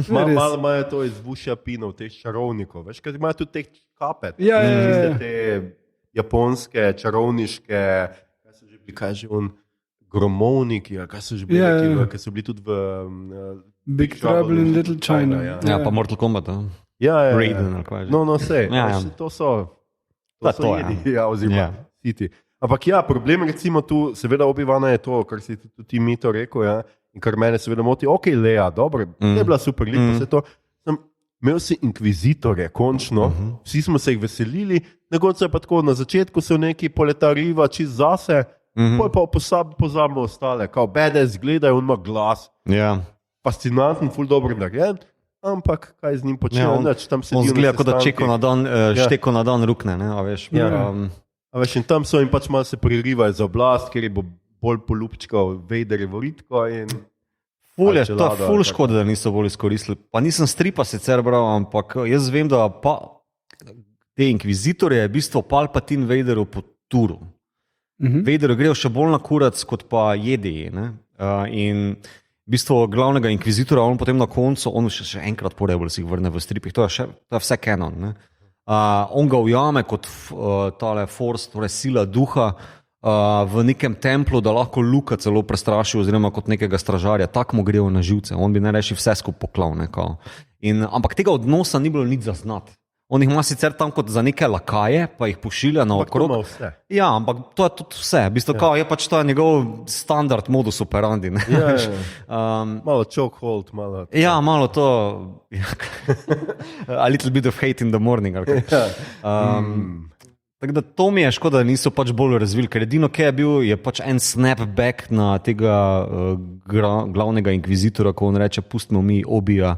Speaker 1: malo imajo to izvušja pinov, teh čarovnikov, veš kaj, imajo tudi teh kapet.
Speaker 3: Ja.
Speaker 1: Te japonske, čarovniške, kaj že on, gromovniki, kaj so že bili, ki so bili tudi v
Speaker 3: Big Trouble in Little China.
Speaker 2: Ja, pa Mortal Kombat.
Speaker 1: Ja.
Speaker 2: Raiden, ali kaj že.
Speaker 1: No, sej, to so jedi, oziroma siti. Ampak ja, problem recimo tu, seveda Obi-Wana je to, kar si tudi ti Mito rekel, ja, in kar mene seveda moti, ok, Leia, dobro, je bila super lipa, vse to. Imel si inkvizitorje, končno, vsi smo se jih veselili, na koncu je pa tako, na začetku so neki poletariva čist zase, pol pa pozabimo ostale, kao badass gledajo, on ima glas, fascinanten, ful dobro narejen, ampak kaj z njim počnejo, tam sedijo
Speaker 2: on zgleda, kot da šteko na dan rukne, ne, a veš.
Speaker 1: A veš, in tam so jim pač malo se pririvajo za oblast, ker je bo bolj polupčkal Vaderjevo ritko in...
Speaker 2: Ful škoda, da niso bolj izkoristili. Pa nisem stripa sicer bral, ampak jaz vem, da pa te inkvizitorje je v bistvu Palpatine Vaderju po turu. Vaderju grejo še bolj na kurac, kot pa Jedi, ne? In v bistvu glavnega inkvizitora, on potem na koncu, on še enkrat porebol si jih vrne v stripih, to je vse canon, ne? On ga ujame kot tale force, torej sila duha, v nekem templu, da lahko Luka celo prestraši oziroma kot nekega stražarja, tako mu grejo na živce, on bi najrajši vse skup poklal. Ampak tega odnosa ni bilo nič zaznati. On jih ima sicer tam kot za neke lakaje, pa jih pošilja na okrog. Ja, ampak to je tudi vse. V bistvu, je pač to njegov standard modus operandi.
Speaker 1: Malo chokehold, malo...
Speaker 2: Ja, malo to... A little bit of hate in the morning. Tako da to mi je škoda, da niso pač bolj razvili, ker edino, kaj je bil, je pač en snapback na tega glavnega inkvizitora, ko on reče, pustimo mi Obija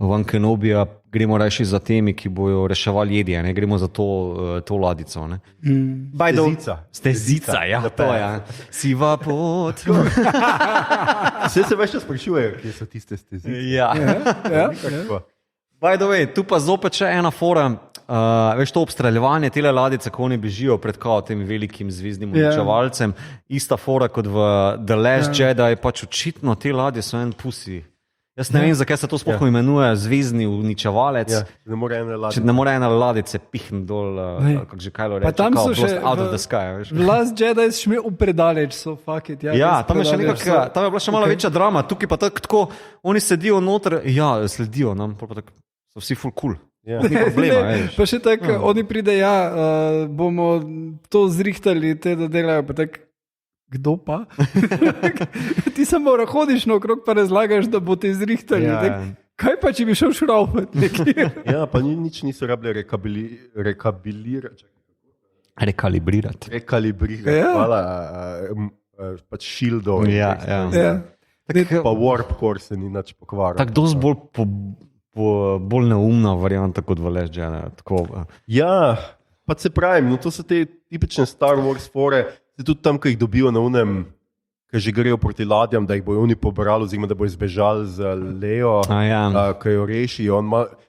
Speaker 2: Van Kenobija, gremo reči za temi, ki bojo reševali jedje, ne gremo za to ladico. Ne. Stezica, ja, to je. Ja. Siva pot.
Speaker 1: Vse se več sprašujejo, kje so tiste stezice.
Speaker 2: Ja. By the way, tu pa zopet še ena fora. Veš to obstreljevanje tele ladice, ko oni bežijo pred tem velikim zvezdnim uničevalcem. Ista fora kot v The Last Jedi, pač očitno te ladje so en pusi. Jaz ne vem, zakaj se to sploh imenuje zvezdni uničevalec.
Speaker 1: Ne more
Speaker 2: ene ladice pihn dol, kako že Kylo reče,
Speaker 3: tam so še
Speaker 2: out of the sky. Veš.
Speaker 3: Last Jedi so šli upredaleč, so fuck it.
Speaker 2: Tam je še nekako, tam je bila še malo večja drama, tukaj pa tako, oni sedijo noter, sledijo nam, pa tako, so vsi full cool. Ni problema, veš.
Speaker 3: Pa še tako, oni pride, bomo to zrihtali, te da delajo, pa tako, kdo pa? Ti samo hodiš naokrog pa razlagaš, da bo te zrihtali. Kaj pa, če bi šel šraufati?
Speaker 1: Pa nič niso rabili rekabilirati.
Speaker 2: Rekalibrati.
Speaker 1: Hvala. Pač shieldov. Pa warp core se ni nič pokvaril.
Speaker 2: Tako dosti bolj neumna varianta kot v Last Jedi.
Speaker 1: Pa se pravim, to so te tipične Star Wars fore. Tudi tam, ko jih dobijo na unem, ko že grejo proti ladjam, da jih bojo oni pobrali, oziroma da bo izbežali z Leo, ko jo rešijo.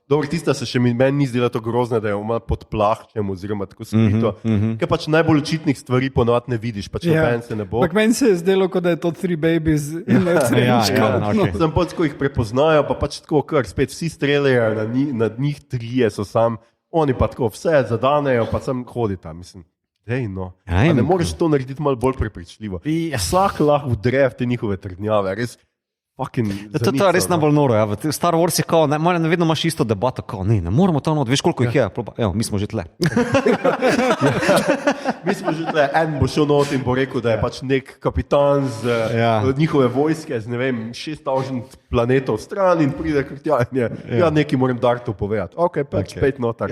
Speaker 1: Dobro, tista se še meni ni zdela to grozna, da je pod plahčem, oziroma tako skrito. Ker pač najbolj očitnih stvari ponovadi ne vidiš, pač noben se ne bo.
Speaker 3: Meni se je zdelo, kot da je to Three Babies in
Speaker 1: okay. Sem pač, ko jih prepoznajo, pa pač tako, kar spet vsi streljajo, nad njih trije so sam, oni pa tako vse zadanejo, pa sem hodita, mislim. Ne moreš to narediti malo bolj prepričljivo. Vsak lahko vdre v te njihove trdnjave, res fucking
Speaker 2: to je res najbolj noro. Ja. V Star Wars je kao, vedno imaš isto debato, kao, ne moramo tam not, veš koliko jih je, mi smo že tle.
Speaker 1: Mi smo že tle, en bo šel not in bo rekel, da je pač nek kapitan z njihove vojske, z ne vem, 6000 planetov stran in pride krtjanje. Nekaj moram Dartu povedati. Ok, spet notar.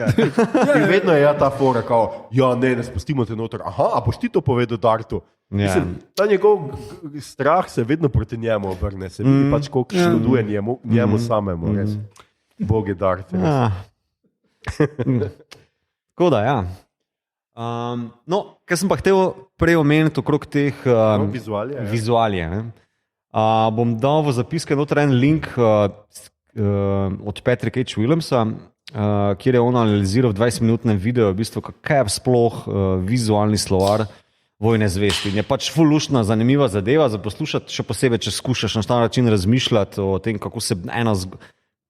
Speaker 1: In vedno je ta fora, kao, ne spustimo te notar. Aha, a boš ti to povedal Dartu? Mislim, ta njegov strah se vedno proti njemu obrne, se vidi pač, koliko škoduje njemu samemu, res. Bog je Dart.
Speaker 2: Tako da, kaj sem pa hotel prej omeniti okrog teh vizualije. Bom dal v zapiske noter en link od Patricka H. Williamsa, kjer je on analiziral v 20-minutnem videu, v bistvu, kaj je sploh vizualni slovar Vojne zvesti. Je pač ful luštna, zanimiva zadeva za poslušati, še posebej, če skušaš na ta način razmišljati o tem, kako se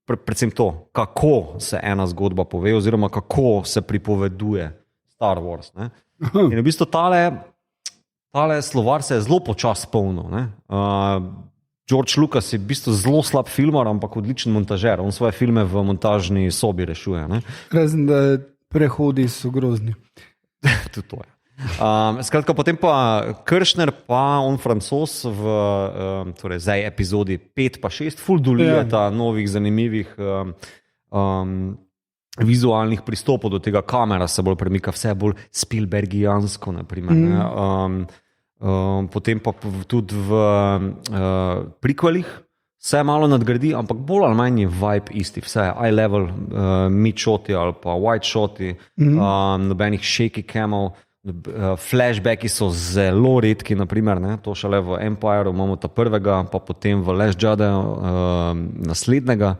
Speaker 2: predvsem to, kako se ena zgodba pove, oziroma kako se pripoveduje Star Wars. Ne? In v bistvu tale slovar se je zelo počas polnil. George Lucas je v bistvu zelo slab filmar, ampak odličen montažer. On svoje filme v montažni sobi rešuje. Ne?
Speaker 3: Razen, da prehodi so grozni.
Speaker 2: Tudi to je. Skratka, potem pa Kiršner pa on Francoz v torej zdaj epizodi 5 pa 6 ful dolijeta novih zanimivih vizualnih pristopov do tega. Kamera se bolj premika, vse bolj Spielbergijansko naprimer. Potem pa tudi v prequelih se malo nadgradi, ampak bolj ali manj je vibe isti, vse je eye level, mid shoti ali pa wide shoti, nobenih shaky camov. Flashbacki so zelo redki, naprimer, to šele v Empireu imamo ta prvega, pa potem v Last Jedi naslednjega,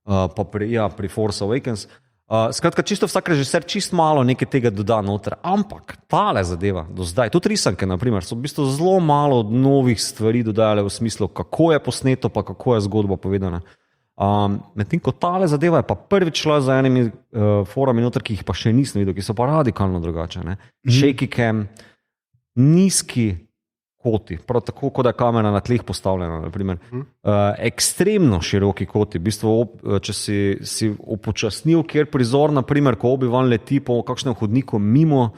Speaker 2: pa pri Force Awakens. Skratka, čisto vsak režiser čist malo nekaj tega doda noter, ampak tale zadeva do zdaj, tudi risanke, naprimer, so v bistvu zelo malo novih stvari dodajale v smislu, kako je posneto, pa kako je zgodba povedana. Medtem ko tale zadeva je pa prvič šla za enimi forami noter, ki jih pa še nisem videl, ki so pa radikalno drugače. Shaky cam, nizki koti, prav tako, kot je kamera na tleh postavljena, naprimer. Ekstremno široki koti, v bistvu, če si upočasnil kjer prizor, naprimer, ko Obi-Wan leti po kakšnem hodniku mimo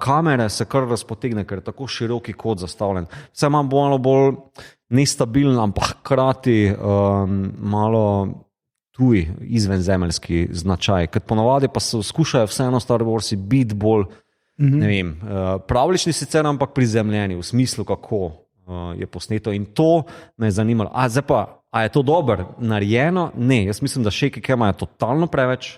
Speaker 2: kamere, se kar razpotegne, ker je tako široki kot zastavljen. Vse ima malo bolj nestabilen, ampak hkrati malo tuj, izvenzemeljski značaj. Ker ponavadi pa se skušajo vseeno Star Warsi biti bolj, ne vem, pravlični sicer, ampak prizemljeni v smislu, kako je posneto. In to me je zanimalo. Zdaj pa, A je to dobro narejeno? Ne, jaz mislim, da shaky cama je totalno preveč.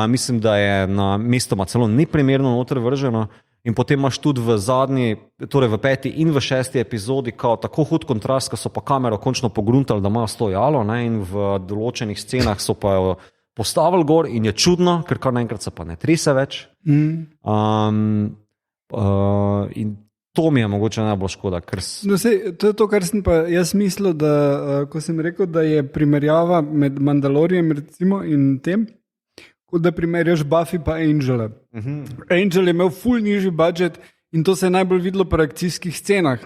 Speaker 2: Mislim, da je na mestoma celo neprimerno noter vrženo. In potem imaš tudi v zadnji, torej v 5. in v 6. epizodi kao tako hud kontrast, ko so pa kamero končno pogruntali, da imajo stojalo, ne, in v določenih scenah so pa jo postavili gor in je čudno, ker kar naenkrat se pa ne trese več. In to mi je mogoče najbolj škoda.
Speaker 3: No, sej, to je to, kar sem pa jaz mislil, da, ko sem rekel, da je primerjava med Mandalorijem recimo, in tem, kot da primerjaš Buffy pa Angela. Angel je imel ful nižji budžet in to se je najbolj videlo po akcijskih scenah.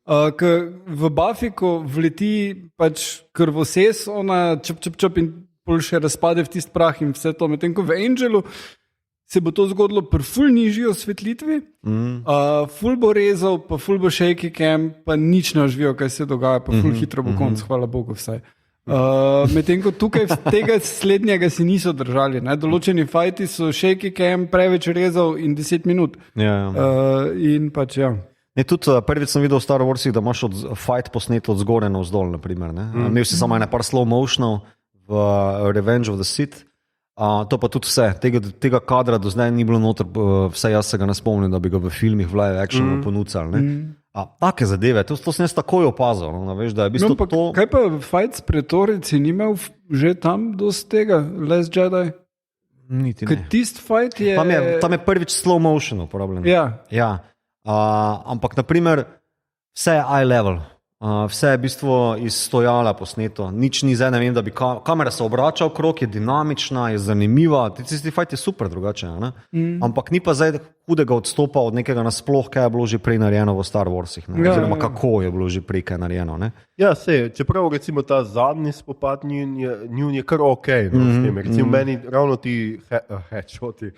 Speaker 3: V Buffy, ko vleti pač krvoses, ona čep in pol še razpade v tist prah in vse to. Medtem ko v Angelu se bo to zgodilo pri ful nižji osvetlitvi, ful bo rezal, pa ful bo shaky cam, pa nič ne živijo, kaj se dogaja, pa ful hitro bo konc, hvala Bogu vsaj. Medtem ko tukaj tega slednjega si niso držali. Ne? Določeni fajti so shaky cam preveč rezal in 10 minut. In pač ja.
Speaker 2: Ne, tudi prvič sem videl v Star Warsih, da imaš fight posnet od zgore na vzdolj, naprimer. Imel si samo ene par slow motionov v Revenge of the Sith. To pa tudi vse. Tega kadra do zdaj ni bilo noter, vse jaz se ga ne spomnim, da bi ga v filmih v live actionu ponucali. Take zadeve, to sem jaz takoj opazil. Veš, da je bistvo to...
Speaker 3: Kaj pa fight s pretorici, ni imel že tam dosti tega, Last Jedi?
Speaker 2: Niti ne.
Speaker 3: Tist fight je...
Speaker 2: Tam je prvič slow motion uporabljen.
Speaker 3: Ja.
Speaker 2: Ampak, naprimer, vse je eye level. Vse je v bistvu iz stojala posneto. Nič ni zdaj, ne vem, da bi kamera se obrača okrog, je dinamična, je zanimiva. Tisti fight je super drugače. Ampak ni pa zdaj hudega odstopa od nekega nasploh, kaj je bilo že prej narejeno v Star Warsih. Oziroma kako je bilo že prej kaj narejeno.
Speaker 1: Ja, čeprav recimo ta zadnji spopad njun je kar ok. Recimo meni ravno ti headshoti,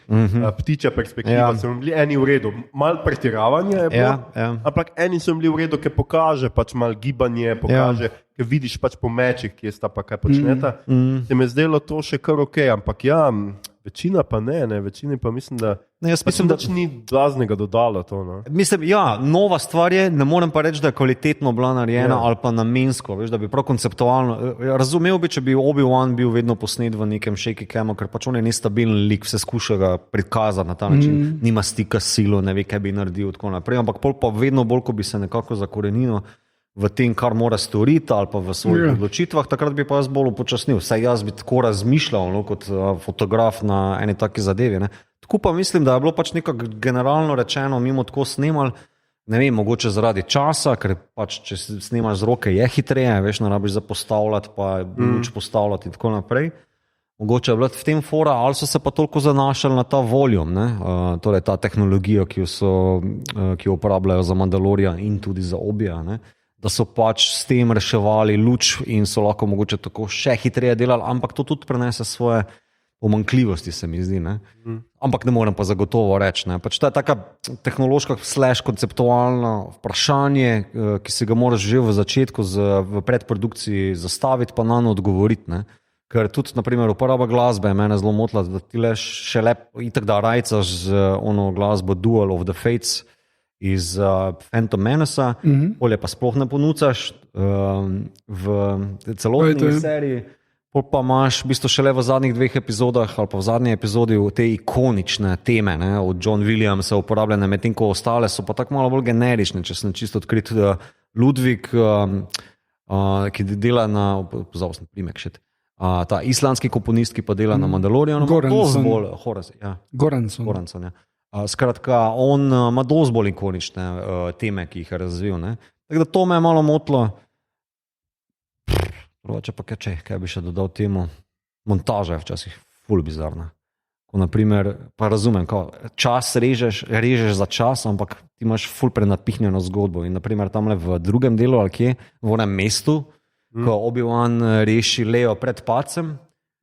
Speaker 1: ptičja perspektiva, so bili eni v redu. Mal pretiravanje je bilo, ampak eni so bili v redu, ki pokaže pač mal gibanje, pokaže, ki vidiš pač po mečih, kje sta pa kaj počneta. Se mi je zdelo to še kar ok, ampak ja, večina pa ne, večina pa mislim, da ni blaznega dodala to.
Speaker 2: Mislim, ja, nova stvar je, ne morem pa reči, da je kvalitetno bila narejena ali pa namensko, veš, da bi prav konceptualno, razumel bi, če bi Obi-Wan bil vedno posnet v nekem shaky camu, ker pač on je nestabilen lik, vse skuša ga prikazati na ta način, nima stika s silo, ne ve, kaj bi naredil, tako naprej, ampak pol pa vedno bolj, ko bi se nekako zakorenilo v tem, kar mora storiti ali pa v svojih odločitvah, takrat bi pa jaz bolj upočasnil. Vsaj jaz bi tako razmišljal, kot fotograf na eni taki zadevi. Tako pa mislim, da je bilo pač nekako generalno rečeno, mimo tako snemali, ne vem, mogoče zaradi časa, ker pač, če snemaš z roke, je hitreje, veš, ne rabiš zapostavljati, pa luč postavljati in tako naprej. Mogoče je bilo v tem fora, ali so se pa toliko zanašali na ta volume, torej ta tehnologijo, ki jo uporabljajo za Mandalorian in tudi za Obija, da so pač s tem reševali luč in so lahko mogoče tako še hitreje delali, ampak to tudi prenese svoje pomanjkljivosti, se mi zdi. Ampak ne morem pa zagotovo reči. Pač to je taka tehnološka / konceptualno vprašanje, ki si ga moraš že v začetku v predprodukciji zastaviti, pa na odgovoriti. Ker tudi, naprimer, uporaba glasbe je mene zelo motila, da ti le še itak da rajcaš z ono glasbo Duel of the Fates iz Phantom Menace, polje pa sploh ne ponucaš v celotni seriji, pol pa imaš v bistvu šele v zadnjih 2 epizodah ali pa v zadnji epizodi te ikonične teme, od John Williamsa uporabljene, medtem ko ostale so pa tako malo bolj generične, če sem čisto odkrit. Ludwig, ki dela na, pozval sem primek še, ta islandski komponist, ki pa dela na Mandalorianu, Goranson, ja. Skratka, on ima dosti bolj ikonične teme, ki jih je razvil. Tako da to me je malo motilo. Če pa kaj bi še dodal temu? Montaža je včasih ful bizarna. Ko naprimer, pa razumem, čas režeš za čas, ampak ti imaš ful prenapihnjeno zgodbo. In naprimer tamle v drugem delu, ali kje, v onem mestu, ko Obi-Wan reši Leo pred padcem,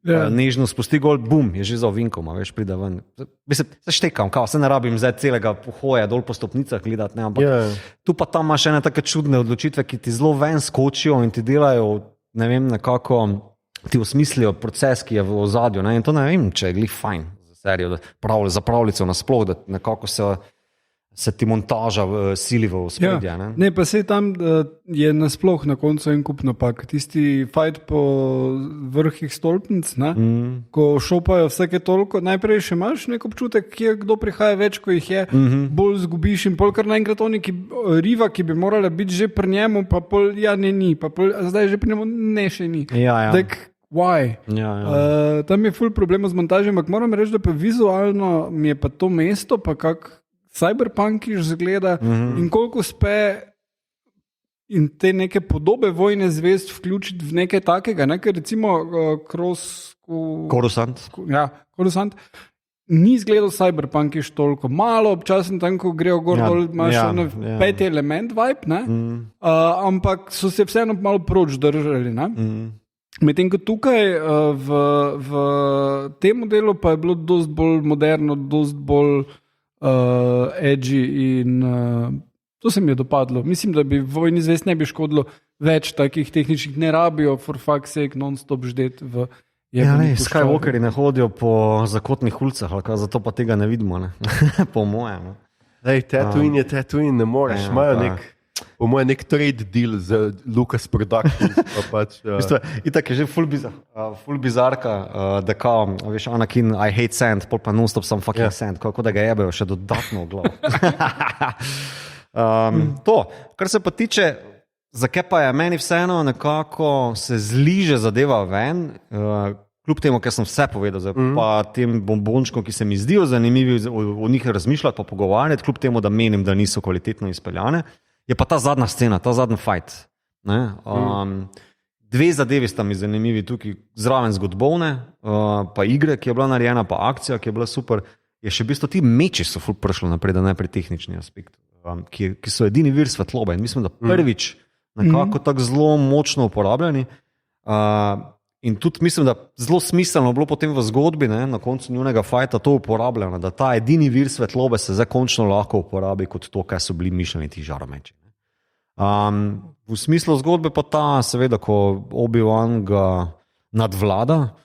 Speaker 2: nežno spusti gol, bum, je že za ovinkom, veš, pride ven. Se štekam, se ne rabim zdaj celega hoja dol po stopnicah gledati, ampak tu pa tam imaš ene take čudne odločitve, ki ti zelo ven skočijo in ti delajo, ne vem, nekako ti osmislijo proces, ki je v ozadju. In to ne vem, če je glih fajn za serijo, za pravljico nasploh, da nekako se se ti montaža sili v spredje.
Speaker 3: Ja. Ne, pa se tam je nasploh na koncu en kup napak. Tisti fajt po vrhih stolpnic, ko šopajo vsake toliko, najprej še imaš nek občutek, kdo prihaja več, ko jih je, bolj zgubiš in pol kar naenkrat oni, riva, ki bi morala biti že pri njemu, pa pol, ja, ni, pa pol, zdaj že pri njemu ne, še ni.
Speaker 2: Ja.
Speaker 3: Tak, why?
Speaker 2: Ja.
Speaker 3: Tam je ful problem z montažem, ampak moram reči, da pa vizualno mi je pa to mesto, pa kak cyberpunkiš zgleda in koliko uspe in te neke podobe vojne zvezd vključiti v nekaj takega, ne? Ker recimo
Speaker 2: Coruscant.
Speaker 3: Ja, Coruscant ni izgledal cyberpunkiš toliko, malo občasno tam, ko grejo gor dol, imaš peti element vibe, ne? Ampak so se vseeno malo proč držali, ne? Medtem ko tukaj v tem modelu pa je bilo dosti bolj moderno, dosti bolj edgy in to se mi je dopadlo. Mislim, da bi vojni zvezd ne bi škodilo več takih tehničnih, ne rabijo for fuck's sake non-stop ždeti v
Speaker 2: Skywalkeri ne hodijo po zakotnih ulicah, zato pa tega ne vidimo, ne? Po mojem.
Speaker 1: Tatooine je Tatooine, ne moreš, imajo po mojem nek trade deal z Lucas Productions.
Speaker 2: Itak je že ful bizarka, da kao, veš, Anakin, I hate sand, pol pa non-stop some fucking sand, kako da ga jebejo še dodatno v glavo. To, kar se pa tiče, zakaj pa je meni vseeno nekako se zliže zadeva ven, kljub temu, ker sem vse povedal, pa tem bombončkom, ki se mi zdijo zanimivi, o njih razmišljati, pa pogovarjati, kljub temu, da menim, da niso kvalitetno izpeljane, je pa ta zadnja scena, ta zadnji fight. Dve zadevi sta mi zanimivi tukaj, zraven zgodbovne, pa igre, ki je bila narejena, pa akcija, ki je bila super, je še v bistvu ti meči so ful prišli naprej, da najprej tehnični aspekt, ki so edini vir svetlobe in mislim, da prvič nekako tako zelo močno uporabljeni. In tudi mislim, da zelo smiselno bilo potem v zgodbi, ne, na koncu njunega fajta to uporabljeno, da ta edini vir svetlobe se zdaj končno lahko uporabi kot to, kaj so bili mišljeni ti žaromeči. V smislu zgodbe pa ta, seveda, ko Obi-Wan ga nadvlada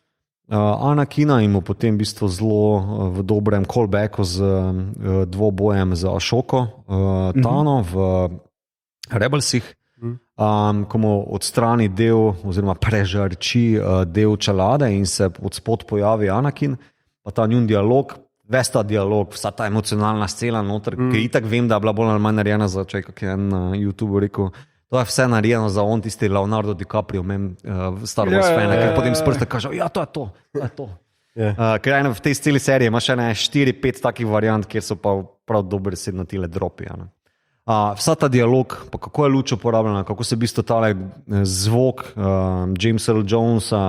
Speaker 2: Anakina in mu potem v bistvu zelo v dobrem callbacku z dvobojem z Ashoko Tano v Rebelsih, ko mu odstrani del oziroma prežarči del čelade in se od spod pojavi Anakin, pa ta njun dialog, ves ta dialog, vsa ta emocionalna scena noter, ki itak vem, da je bila bolj ali manj narejena za čaj, kak je en na YouTubeu rekel, to je vse narejeno za on, tisti Leonardo DiCaprio, Star Wars fan, ker potem s prsta kaže, ja, to je to. Ker v tej celi seriji imaš 4-5 takih variant, kjer so pa prav dober sedno tile dropi. Vsa ta dialog, pa kako je luč uporabljena, kako se v bistvu tale zvok Jamesa Earl Jonesa,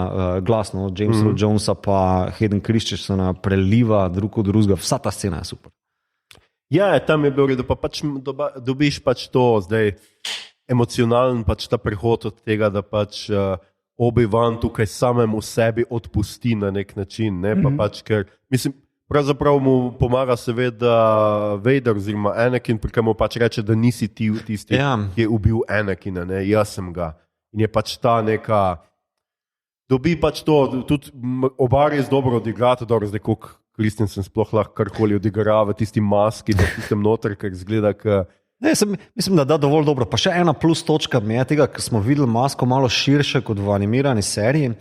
Speaker 2: glasno Jamesa Earl Jonesa pa Hayden Christensen preliva drug od drugega, vsa ta scena je super.
Speaker 1: Ja, tam je bilo redo, pa pač dobiš pač to zdaj emocionalen pač ta prehod od tega, da pač Obi-Wan tukaj samem v sebi odpusti na nek način, ne, pa pač ker, mislim, pravzaprav mu pomaga seveda Vader oziroma Anakin, pri kamu pač reče, da nisi ti tisti, ki je ubil Anakina, ne, jaz sem ga. In je pač ta neka, dobi pač to, tudi oba res dobro odigrata, dobro zdaj, koliko Christensen sploh lahko karkoli odigra v tisti maski, v tistem noter, ker izgleda,
Speaker 2: mislim, da dovolj dobro. Pa še ena plus točka mi je tega, ker smo videli masko malo širše kot v animirani seriji,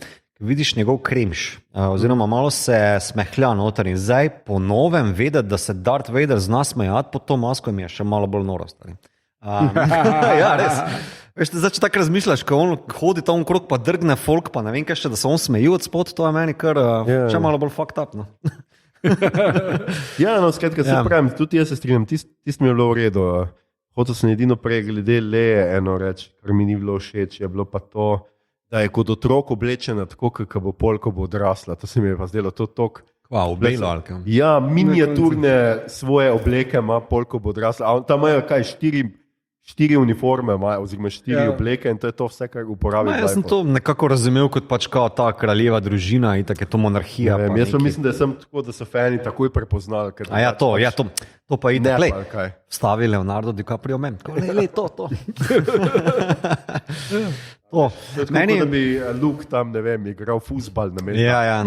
Speaker 2: vidiš njegov kremš, oziroma malo se smehlja noter in zdaj po novem vedeti, da se Darth Vader zna smejati pod to masko, mi je še malo bolj noro. Ja, res. Veš, zdaj, če tako razmišljaš, ko on hodi tam okrog, pa drgne folk, pa ne vem kaj še, da se on smeji od spod, to je meni kar še malo bolj fucked up. No.
Speaker 1: Ja, no, skratka, se pravim, tudi jaz se strinjam, tist mi je bilo v redu. Hotel sem edino prej glede Leje eno reči, kar mi ni bilo všeč, je bilo pa to, da je kot otrok oblečena tako, kako bo pol, ko bo odrasla. To se mi je pa zdelo to tok.
Speaker 2: Obelo ali kaj?
Speaker 1: Ja, miniaturne svoje obleke ima pol, ko bo odrasla. Tam imajo kaj, 4 uniforme imajo, oziroma 4 obleke in to je to vse, kar uporabljajo.
Speaker 2: Jaz sem to nekako razumel kot pač kao ta kraljeva družina in tako je to monarhija.
Speaker 1: Jaz pa mislim, da sem tako, da so fani takoj prepoznali.
Speaker 2: To pa ide. Stavi Leonardo DiCaprio men. To.
Speaker 1: Meni da bi Luke tam, ne vem, igral fuzbal na meni.
Speaker 2: Ja.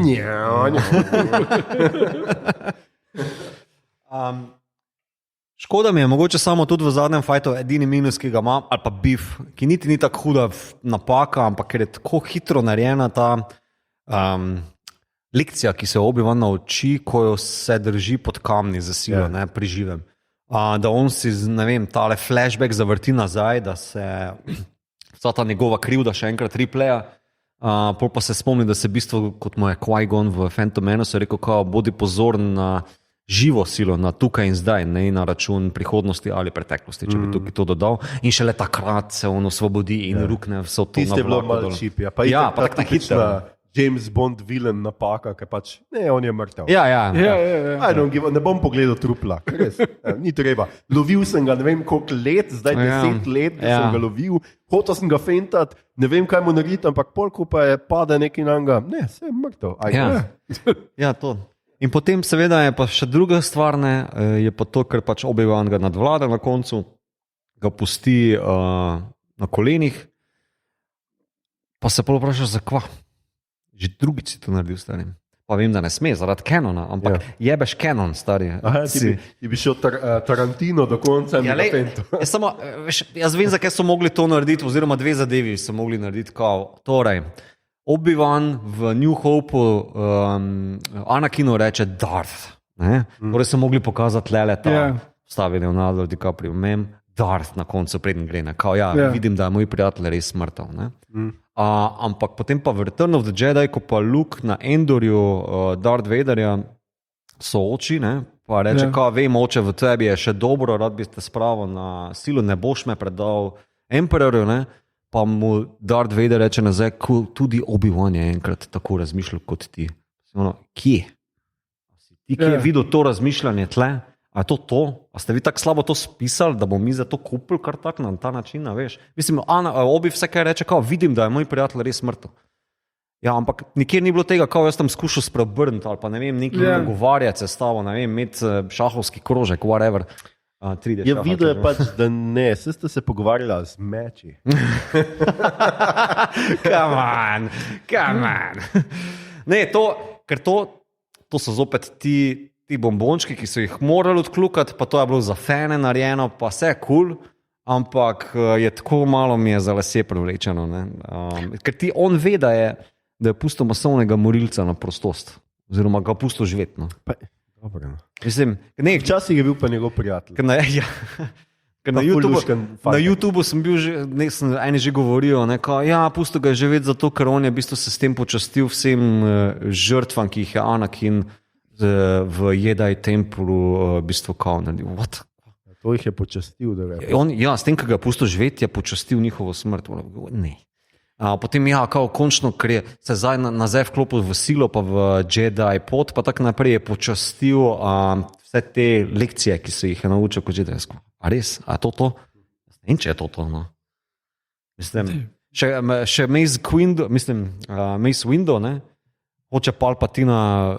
Speaker 2: Škoda mi je mogoče samo tudi v zadnjem fajtu edini minus, ki ga imam, ali pa Beef, ki niti ni tako huda napaka, ampak ker je tako hitro narejena ta lekcija, ki se Obi-Wan nauči, ko jo se drži pod kamni za silo, ne, pri živem. Da on si, ne vem, tale flashback zavrti nazaj, da se vsa ta njegova krivda še enkrat repleja. Pol pa se spomni, da se v bistvu, kot mu je Qui-Gon v Phantom Menace rekel, kao, bodi pozoren na živo silo, na tukaj in zdaj, ne na račun prihodnosti ali preteklosti, če bi tukaj to dodal. In šele takrat se on osvobodi in rukne vse to na vlako.
Speaker 1: Tiste je bilo malo čip, pa
Speaker 2: tako hitro.
Speaker 1: James Bond vilen napaka, ker pač, ne, on je mrtev.
Speaker 2: Ja.
Speaker 1: Ne bom pogledal trupla, res, ni treba. Lovil sem ga, ne vem koliko let, zdaj 10 let, da sem ga lovil, hotel sem ga fentat, ne vem, kaj mu narediti, ampak polko pa je pada nekaj na njega, ne, se je mrtev.
Speaker 2: Ja, to. In potem seveda je pa še druga stvar, ne, je pa to, ker pač Obi-Wan ga nadvlada na koncu, ga pusti na kolenih, pa se pol vpraša, zakva? Že drugič si to naredil, starim. Pa vem, da ne sme, zaradi Canona, ampak jebeš Canon, stari.
Speaker 1: Ti bi šel Tarantino do konca in na pentu.
Speaker 2: Jaz vem, zakaj so mogli to narediti, oziroma dve zadevi so mogli narediti. Torej, Obi-Wan v New Hope Anakinu reče Darth. Torej so mogli pokazati leleta, stavili Leonardo DiCaprio, Darth na koncu, preden gre. Vidim, da je moj prijatelj res mrtev. Ampak potem pa v Return of the Jedi, ko pa Luke na Endorju Darth Vaderja sooči, pa reče, vem, oče, v tebi je še dobro, rad bi te spravil na silo, ne boš me predal Emperorju, pa mu Darth Vader reče nazaj, tudi Obi-Wan je enkrat tako razmišljal kot ti. Kje? Ti, ki je videl to razmišljanje tle? A je to? A ste vi tako slabo to spisali, da bomo mi za to kupili kar tak na ta način, veš? Mislim, Obi vse kaj reče, vidim, da je moj prijatelj res mrtev. Ja, ampak nikjer ni bilo tega, jaz tam skušal spreobrniti ali pa ne vem, nekaj pogovarjati se stavo, ne vem, imeti šahovski krožek, whatever.
Speaker 1: Ja, videl je pač, da ne, ste se pogovarjali z meči.
Speaker 2: Come on. Ne, ker to so zopet ti bombončki, ki so jih morali odklukati, pa to je bilo za fene narejeno, pa vse je cool, ampak je tako malo mi je za lase privlečeno. Ker on ve, da je pustil masovnega morilca na prostost, oziroma ga pustil živeti. Mislim,
Speaker 1: včasih je bil pa njegov prijatelj.
Speaker 2: Ker na YouTubu sem bil eni že govorijo, pustil ga je živeti zato, ker on je v bistvu se s tem počastil vsem žrtvam, ki jih je Anakin v Jedi templu v bistvu kao naredil.
Speaker 1: To jih je počastil, da je.
Speaker 2: S tem, ki ga je pustil živeti, je počastil njihovo smrt. Ne. Potem končno, ker je se nazaj vklopil v silo, pa v Jedi pot, pa tako naprej je počastil vse te lekcije, ki so jih je naučil kot Jedi. A res? A je to? In če je to, no. Mislim, še Mace Windu, hoče Palpatina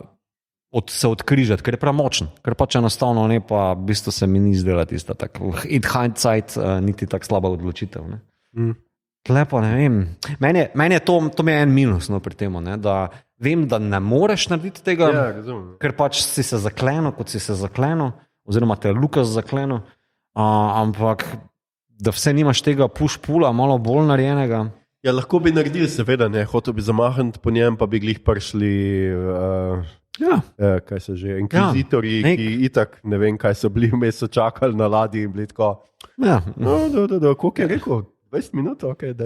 Speaker 2: se odkrižati, ker je premočen, ker pač enostavno ne, pa v bistvu se mi ni zdela tista tako, in hindsight niti tako slaba odločitev. Lepo, ne vem. Meni je to mi je en minus pri tem, da vem, da ne moreš narediti tega, ker pač si se zaklenil, kot si se zaklenil, oziroma te je Lukas zaklenil, ampak da vse nimaš tega push-pula, malo bolj narejenega.
Speaker 1: Ja, lahko bi naredili, seveda, hotel bi zamahniti po njem, pa bi glih prišli kaj so že, inkvizitorji, ki itak ne vem, kaj so bili, vmes so čakali na ladji in bili tako. Koliko je rekel? 20 minut,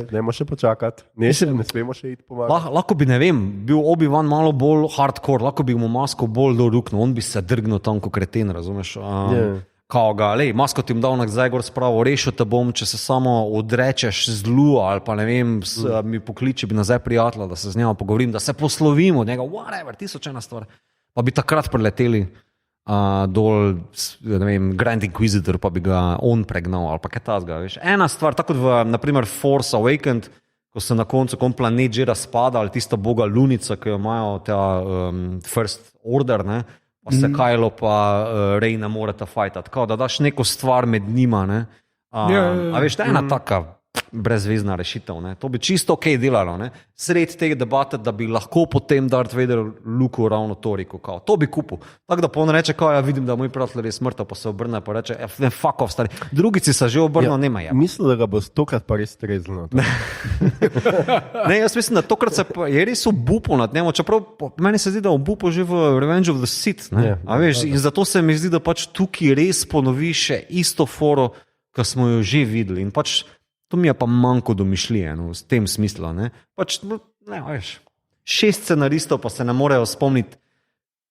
Speaker 1: dajmo še počakati. Ne smemo še iti pomagati.
Speaker 2: Lahko bi, ne vem, bil Obi-Wan malo bolj hardcore, lahko bi mu masko bolj doruknil, on bi se drgnil tam kot kreten, razumeš? Kao ga, masko ti jim dal nazaj gor spravo, rešil te bom, če se samo odrečeš zlu ali pa ne vem, mi pokliči bi nazaj prijatelja, da se z njima pogovorim, da se poslovim od njega, whatever, 1001 stvar. Pa bi takrat preleteli dol, ne vem, Grand Inquisitor, pa bi ga on pregnal ali pa kaj tazga, veš. Ena stvar, tako kot v, naprimer, Force Awakened, ko se na koncu planet že razpada, ali tista boga lunica, ki jo imajo ta First Order, ne, pa se Kylo pa Rey ne moreta fajtati. Kao, da daš neko stvar med njima, ne. A veš, ena taka brezvezna rešitev. Ne. To bi čisto ok delalo. Ne. Sred te debate, da bi lahko potem Darth Vader Luku ravno to rekel. Kao. To bi kupil. Tako da on reče, ja vidim, da moj prijatelj je smrta, pa se obrne pa reče, fuck off, stari. Drugici se že obrnil, nema je.
Speaker 1: Mislim, da ga bo stokrat pa res trezno.
Speaker 2: Ne, jaz mislim, da tokrat je res obupal nad njemu, čeprav meni se zdi, da obupal že v Revenge of the Sith. In zato se mi zdi, da pač tukaj res ponovi še isto foro, ki smo jo že videli. In pač to mi je pa manjko domišljije, no, v tem smislu. Ne? Pač, ne, veš, 6 scenaristov pa se ne morejo spomniti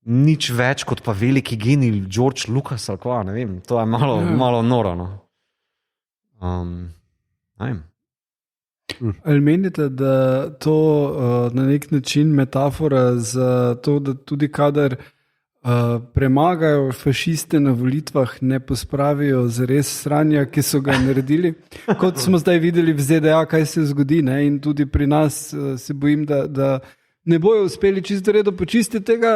Speaker 2: nič več kot pa veliki genij George Lucas ali kva, ne vem. To je malo noro. No.
Speaker 3: Ali menite, da to na nek način metafora za to, da tudi kadar premagajo fašiste na volitvah, ne pospravijo zares sranja, ki so ga naredili? Kot smo zdaj videli v ZDA, kaj se zgodi, ne? In tudi pri nas se bojim, da ne bojo uspeli čisto redo počistiti tega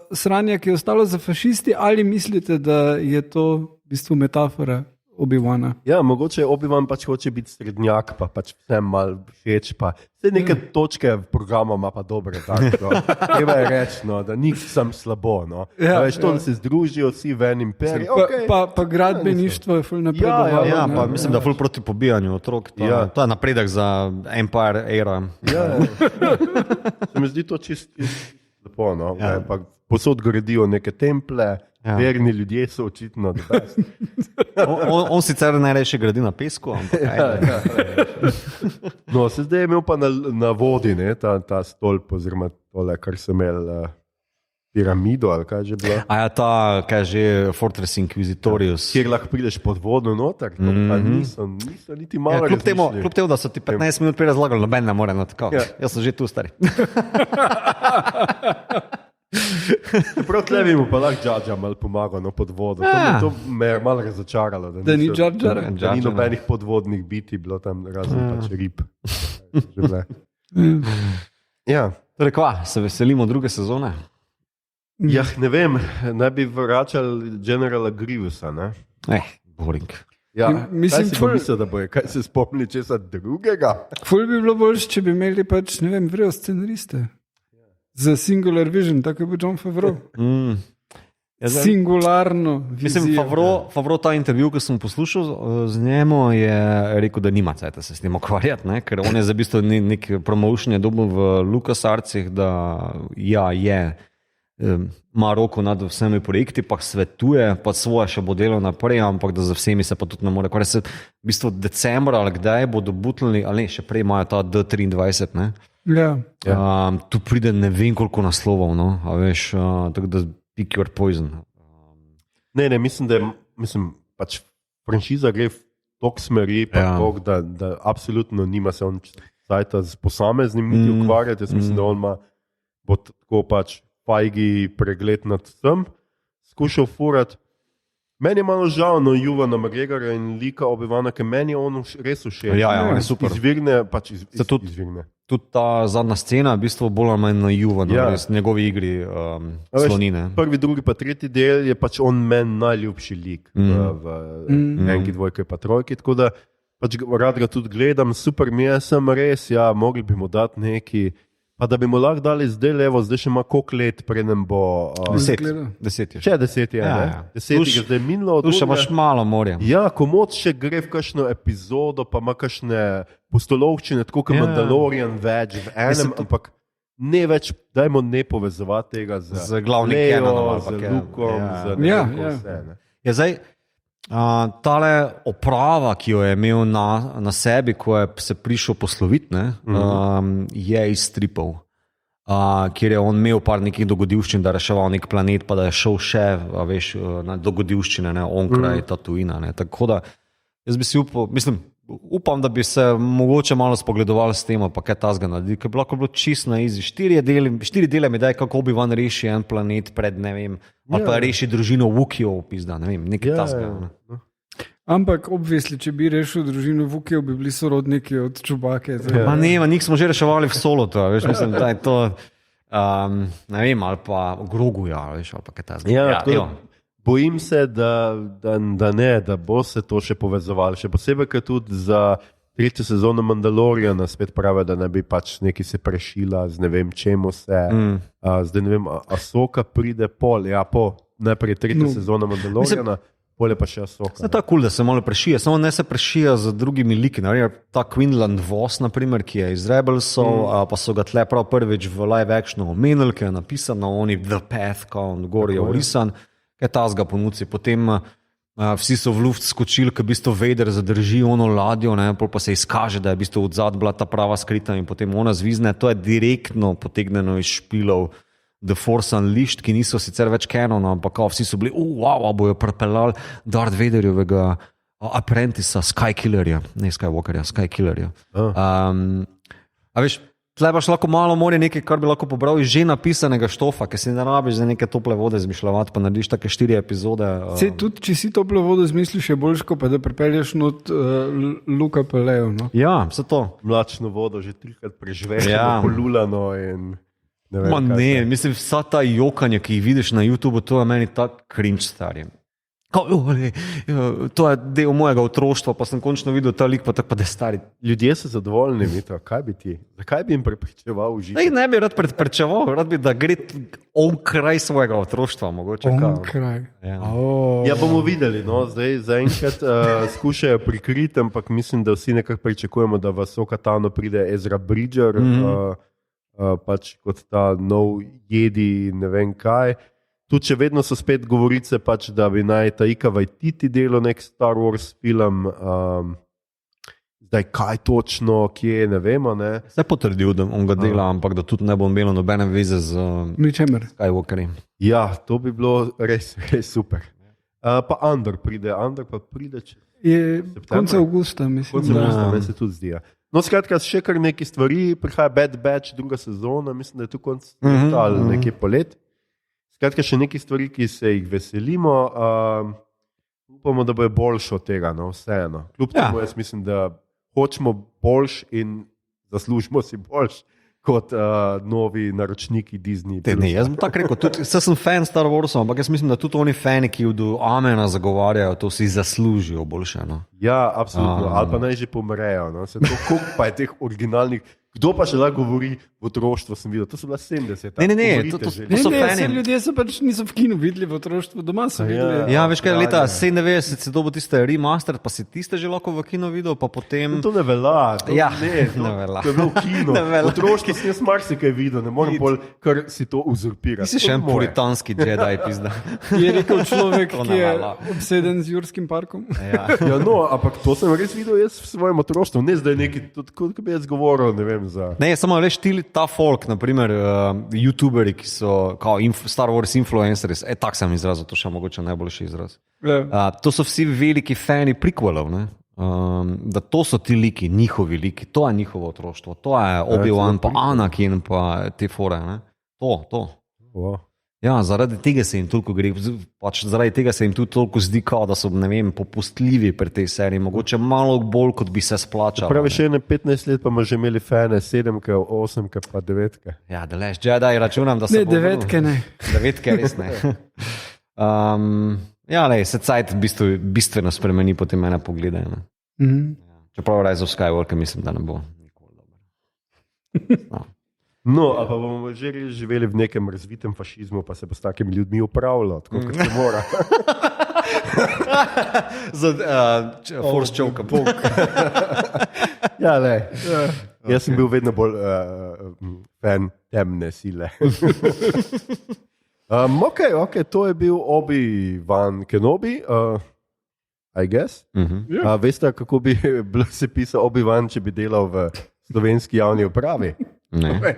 Speaker 3: sranja, ki je ostalo za fašisti, ali mislite, da je to v bistvu metafora Obi-Wana?
Speaker 1: Ja, mogoče Obi-Wan pač hoče biti srednjak, pa pač vsem malo všeč, pa vse neke točke v programu ima pa dobre, tako, no. Treba je reči, no, da nisem slabo, no. Da se združijo vsi v enem imperiju. Okay.
Speaker 3: Pa gradbeništvo je ful napredovalo.
Speaker 2: Ja, pa mislim, da ful proti pobijanju otrok. To je napredek za Empire era.
Speaker 1: Ja. Se mi zdi to čisto lepo, no. Pa posod gradijo neke temple, verni ljudje so očitno.
Speaker 2: On sicer najrajši gradi na pesku, ampak
Speaker 1: No, se zdaj je imel pa na vodi, ne, ta stolp, oziroma tole, kar so imeli piramido, ali kaj že bilo.
Speaker 2: Kaj že Fortress Inquisitorius.
Speaker 1: Kjer lahko prideš pod vodo noter, to pa niso niti malo razmišljali.
Speaker 2: Kljub temu, da so ti 15 minut prej razlagali, noben ne more, no tako. Jaz sem že tu stari.
Speaker 1: Prav tle bi mu pa lahko Džadža malo pomagal, no, pod vodo. To me je malo razočaralo.
Speaker 3: Da ni Džadža?
Speaker 1: Da ni nobenih podvodnih biti bilo tam, razen pač rib. Ja.
Speaker 2: Torej, kva, se veselimo druge sezone?
Speaker 1: Ja, ne vem, naj bi vračali Generala Grievousa, ne?
Speaker 2: Boring.
Speaker 1: Ja,
Speaker 3: mislim,
Speaker 1: kaj si pomislil, da boje? Kaj se spomni česa drugega?
Speaker 3: Ful bi bilo boljše, če bi imeli pač, ne vem, vrejo scenariste. Za Singular Vision, tako je bil Jon Favreau. Singularno vizijo.
Speaker 2: Mislim, Favreau ta intervju, ki sem poslušal z njemu, je rekel, da nima cajta se s tem ukvarjati, ne? Ker on je za bistvo nek promotion je dobil v LucasArtsih, da ima roko nad vsemi projekti, pa svetuje, pa svoje še bo delal naprej, ampak da za vsemi se pa tudi ne more. Kar se v bistvu decembra ali kdaj bodo butljali, ali ne, še prej imajo ta D23, ne?
Speaker 3: Ja.
Speaker 2: Tu pride ne vem koliko naslovov, no? A veš, tako da pick your poison.
Speaker 1: Ne, mislim, da pač franšiza gre v tok smeri, pa tok, da absolutno nima se on cajta z posameznim niti ukvarjati. Jaz mislim, da on bo tako pač Feige pregled nad vsem skušal furati. Meni je malo žal, no, Juvana McGregorja in lika Obi-Wana, ker meni je on res všeč.
Speaker 2: Ja, on je super.
Speaker 1: Izvirne, pač izvirne.
Speaker 2: Tudi ta zadnja scena, v bistvu bolj ali manj na Juvana, res njegovi igri slonine.
Speaker 1: Prvi, drugi pa tretji del je pač on meni najljubši lik v enki, dvojki pa trojki, tako da pač rad ga tudi gledam, super mi je, sem res, mogli bi mu dati neki, pa da bi mu lahko dali zdaj še ima koliko let, preden bo...
Speaker 2: 10 je.
Speaker 1: Še 10 je, ne? 10 je zdaj minilo.
Speaker 2: Tu še imaš malo morja.
Speaker 1: Ja, komod še gre v kakšno epizodo, pa ima kakšne postolovščine, tako kot Mandalorian več v enem, ampak ne več, dajmo ne povezovati tega z
Speaker 2: glavnim Canonom,
Speaker 1: z Lukom, z vse.
Speaker 2: Ja, zdaj, tale oprava, ki jo je imel na sebi, ko je se prišel posloviti, je iz stripov, kjer je on imel par nekih dogodivščin, da je reševal nek planet, pa da je šel še na dogodivščine, onkraj Tatooina. Tako da jaz bi si upam, da bi se mogoče malo spogledovali s tem, pa kaj tazga narediti, ker bi lahko bilo čisto na izi. 4 dele mi daj, kako Obi-Wan reši en planet pred, ne vem, ali pa reši družino Wookieov, pizda, ne vem, nekaj tazga.
Speaker 3: Ampak obvisli, če bi rešil družino Wookieov, bi bili sorodniki od Chewbacce.
Speaker 2: Ma ne, njih smo že reševali v Solotu, veš, mislim, da je to, ne vem, ali pa Groguja, veš, ali pa kaj tazga.
Speaker 1: Bojim se, da bo se to še povezovalo, še posebej, ker tudi za tretjo sezono Mandaloriana spet pravi, da ne bi pač neki se prešila z ne vem čemu se. Zdaj ne vem, Ahsoka pride najprej tretja sezona Mandaloriana, pole pa še Ahsoka.
Speaker 2: Je tako cool, da se malo prešija, samo ne se prešija z drugimi liki. Ta Quinlan Vos, naprimer, ki je iz Rebelsov, pa so ga tle prav prvič v live actionu omenili, ki je napisano, oni The Path, ko on gor je urisan, kaj ta zga ponudci. Potem vsi so v luft skočili, ker v bistvu Vader zadrži ono ladjo, pol pa se izkaže, da je v bistvu odzad bila ta prava skrita in potem ona zvizne. To je direktno potegnjeno iz špilov The Force Unleashed, ki niso sicer več canon, ampak vsi so bili, bojo prepeljali Darth Vaderjevega apprentice Skykillerja, ne Skywalkerja, Skykillerja. A veš, tle pa lahko malo more nekaj, kar bi lahko pobral iz že napisanega štofa, ker si ne rabiš za neke tople vode zmišljati, pa narediš take 4 epizode.
Speaker 3: Sej tudi, če si tople vodo zmišljiš, je boljš, pa da pripelješ not Luka Pelejo. No?
Speaker 2: Ja, vse to.
Speaker 1: Mlačno vodo že 3-krat prežvečeno, polulano in...
Speaker 2: Ne, mislim, vsa ta jokanja, ki jih vidiš na YouTubeu, to je meni tak cringe starim. To je del mojega otroštva, pa sem končno videl ta lik, pa tako pa da je stari.
Speaker 1: Ljudje so zadovoljni, Mito, kaj bi ti? Zakaj bi jim prepričeval uživati?
Speaker 2: Ne bi rad prepričeval, rad bi, da gre on kraj svojega otroštva, mogoče.
Speaker 3: On kraj.
Speaker 1: Ja, bomo videli, no, zdaj zaenkrat skušajo prikriti, ampak mislim, da vsi nekako pričakujemo, da v Ahsoka Tano pride Ezra Bridger, pač kot ta nov Jedi, ne vem kaj. Tudi če vedno so spet govorice, pač, da bi naj Taika Waititi delal nek Star Wars film, zdaj kaj točno, kje, ne vemo. Ne?
Speaker 2: Se je potrdil, da on ga dela, ampak da tudi ne bo imelo nobene veze z Skywalkerjem.
Speaker 1: Ja, to bi bilo res super. Pa Andor pa pride čez
Speaker 3: konca avgusta, mislim.
Speaker 1: Konca avgusta, meni se tudi zdi. No, skratka, še kar nekaj stvari, prihaja Bad Batch, 2. sezona, mislim, da je tu konc ali nekje polet. Skratka, še nekaj stvari, ki se jih veselimo, upamo, da bo boljše od tega, no, vseeno. Kljub temu, jaz mislim, da hočemo boljš in zaslužimo si boljš kot novi naročniki Disney.
Speaker 2: Ne, jaz bom tako rekel, tudi sem fan Star Warsov, ampak jaz mislim, da tudi oni fani, ki do Amena zagovarjajo, to si zaslužijo boljše. No.
Speaker 1: Ja, absolutno, ali pa naj že pomrejo. No. Koliko pa je teh originalnih, kdo pa še lahko govori v otroštvu, sem videl, to so bila 70.
Speaker 2: To so fani.
Speaker 3: Ljudje so pač niso v kinu videli v otroštvu, doma so videli.
Speaker 2: Ja, veš kaj, leta 97 si dobil tiste remaster, pa si tiste že lahko v kinu videl, pa potem...
Speaker 1: To ne velja.
Speaker 2: Ja, ne velja.
Speaker 1: To je bilo v kinu. V otroštvu sem jaz marsikaj videl, ne morem bolj, kar si to uzurpirati.
Speaker 2: Si še en puritanski Jedi, pizda.
Speaker 3: Je rekel človek, ki je obseden z Jurskim parkom.
Speaker 1: Ja, no, ampak to sem res videl jaz v svojem otroštvu. Ne zdaj neki, kot bi jaz govoril, ne vem, Ne,
Speaker 2: samo veš, ta folk, naprimer youtuberi, ki so Star Wars influencers, tak sem izrazil, to še mogoče najboljši izraz. To so vsi veliki fani prequelov, ne? Da to so ti liki, njihovi liki, to je njihovo otroštvo, to je Obi-Wan, pa Anakin, pa te fore, ne? To.
Speaker 1: Wow.
Speaker 2: Ja, zaradi tega se jim toliko gre, pač zaradi tega se jim tudi toliko zdi, da so, ne vem, popustljivi pri tej seriji, mogoče malo bolj, kot bi se splačalo.
Speaker 1: Pravi, še 15 let pa smo že imeli fane, 7, 8, pa 9.
Speaker 2: Ja, da leš, Jedi, računam, da se
Speaker 3: bo... Ne, 9 ne.
Speaker 2: 9 res ne. Ja, lej, se cajt bistveno spremeni potem mene poglede. Čeprav Rise of Skywalker mislim, da ne bo nikoli dobro.
Speaker 1: No, a pa bomo že živeli v nekem razvitem fašizmu, pa se bo s takimi ljudmi upravljalo, tako kot se mora.
Speaker 2: Force choke.
Speaker 1: Ja, ne. Jaz sem bil vedno bolj fan temne sile. Ok, to je bil Obi-Wan Kenobi, I guess. Veste, kako bi se pisal Obi-Wan, če bi delal v slovenski javni upravi?
Speaker 2: Ne.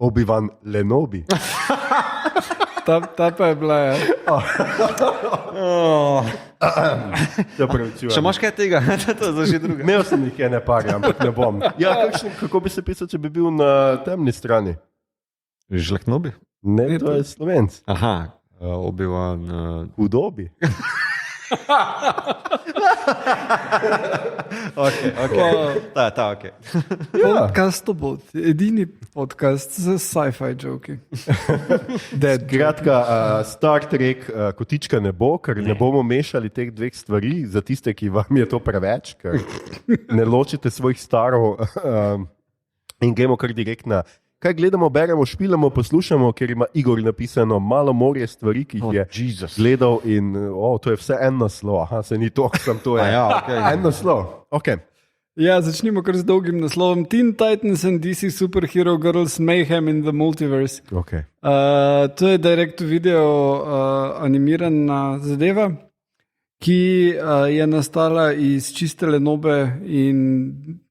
Speaker 1: Obi-Wan Lenobi.
Speaker 3: Ta pa je bila, ja.
Speaker 2: Še imaš kaj tega? To je že druga.
Speaker 1: Imel sem jih ene pare, ampak ne bom. Ja, kako bi se pisal, če bi bil na temni strani?
Speaker 2: Žleknobi?
Speaker 1: Ne, to je Slovenc.
Speaker 2: Aha, Obi-Wan...
Speaker 1: Hudobi.
Speaker 2: Okay.
Speaker 3: Podcast Obot, edini podcast z sci-fi joki.
Speaker 1: Kratka, Star Trek kotička ne bo, ker ne bomo mešali teh dveh stvari, za tiste, ki vam je to preveč, ker ne ločite svojih starov in gremo kar direktno. Kaj gledamo, beremo, špilamo, poslušamo, ker ima Igor napisano malo morje stvari, ki jih je gledal in to je vse en naslov. Aha, se ni to, sem to je. En naslov. Okay.
Speaker 3: Ja, začnimo kar z dolgim naslovom. Teen Titans and DC Superhero Girls Mayhem in the Multiverse.
Speaker 1: Okay.
Speaker 3: To je direct video animirana zadeva, ki je nastala iz čiste lenobe in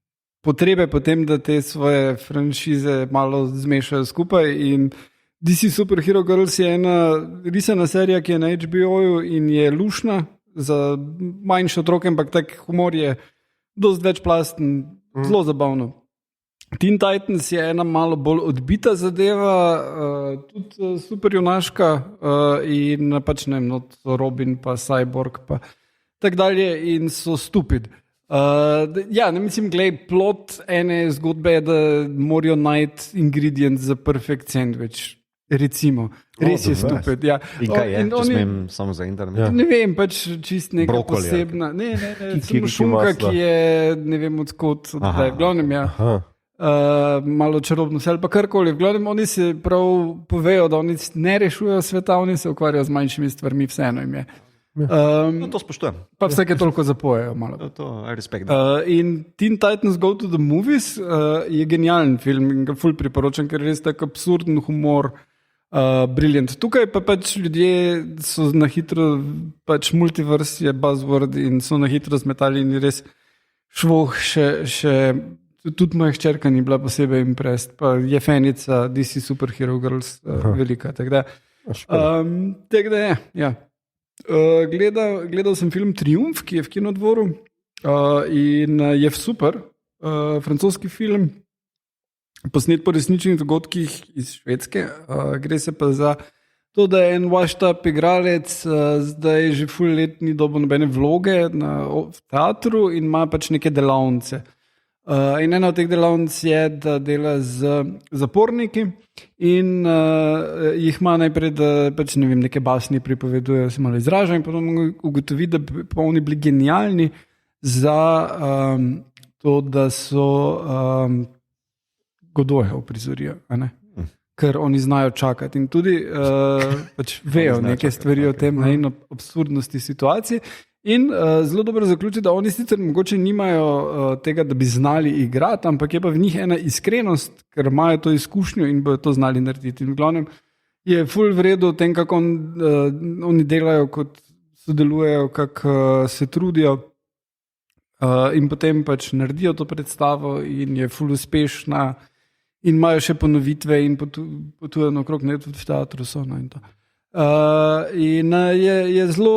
Speaker 3: potrebe potem, da te svoje franšize malo zmešajo skupaj. In DC Superhero Girls je ena risana serija, ki je na HBO-ju in je lušna za manjše otroke, ampak tak humor je dosti večplasten, zelo zabavno. Teen Titans je ena malo bolj odbita zadeva, tudi superjunaška in pač ne vem, Robin pa Cyborg pa tak dalje in so stupid. Ne mislim, plot ene zgodbe je, da morajo najti ingredient za perfect sandwich. Recimo, res je stupid. Ja.
Speaker 2: In kaj je, če smem samo za internet?
Speaker 3: Ja. Ne vem, pač čist neka
Speaker 2: Brokoli,
Speaker 3: posebna. Ne, samo šunka, ki je ne vem odkot. V glavnem, ja. Malo čarobno se ali pa karkoli. V glavnem, oni se prav povejo, da oni ne rešujejo sveta, oni se ukvarjajo z manjšimi stvarmi, vseeno jim je.
Speaker 2: To spoštujem.
Speaker 3: Pa vsake toliko zapojejo.
Speaker 2: To je respekt.
Speaker 3: In Teen Titans Go to the Movies je genijalen film in ga ful priporočam, ker je res tak absurden humor, brilliant. Tukaj pa pač ljudje so na hitro, pač multiverse je buzzword in so na hitro zmetali in res švoh še tudi moja hčerka ni bila posebej impressed, pa je fanica DC Superhero Girls velika. Tako da ja. Gledal sem film Triumf, ki je v Kinodvoru in je super, francoski film, posnet po resničnih dogodkih iz Švedske. Gre se pa za to, da je en washed up igralec, zdaj že ful let ni dobil nobene vloge v teatru in ima pač neke delavnice. In ena od teh delavnic je, da dela z zaporniki in jih ima najprej, da pač ne vem, neke basni pripovedujejo, se malo izražajo in potem ugotovi, da pa oni bili genialni za to, da so Godoja uprizorijo, ker oni znajo čakati in tudi pač vejo neke stvari o tem in o absurdnosti situacije. In zelo dobro zaključi, da oni sicer mogoče nimajo tega, da bi znali igrati, ampak je pa v njih ena iskrenost, ker imajo to izkušnjo in bodo to znali narediti. In v glavnem je ful vredo v tem, kako oni delajo, kot sodelujejo, kako se trudijo in potem pač naredijo to predstavo in je ful uspešna in imajo še ponovitve in potujejo naokrog, ne tudi v teatru so. In to. In je zelo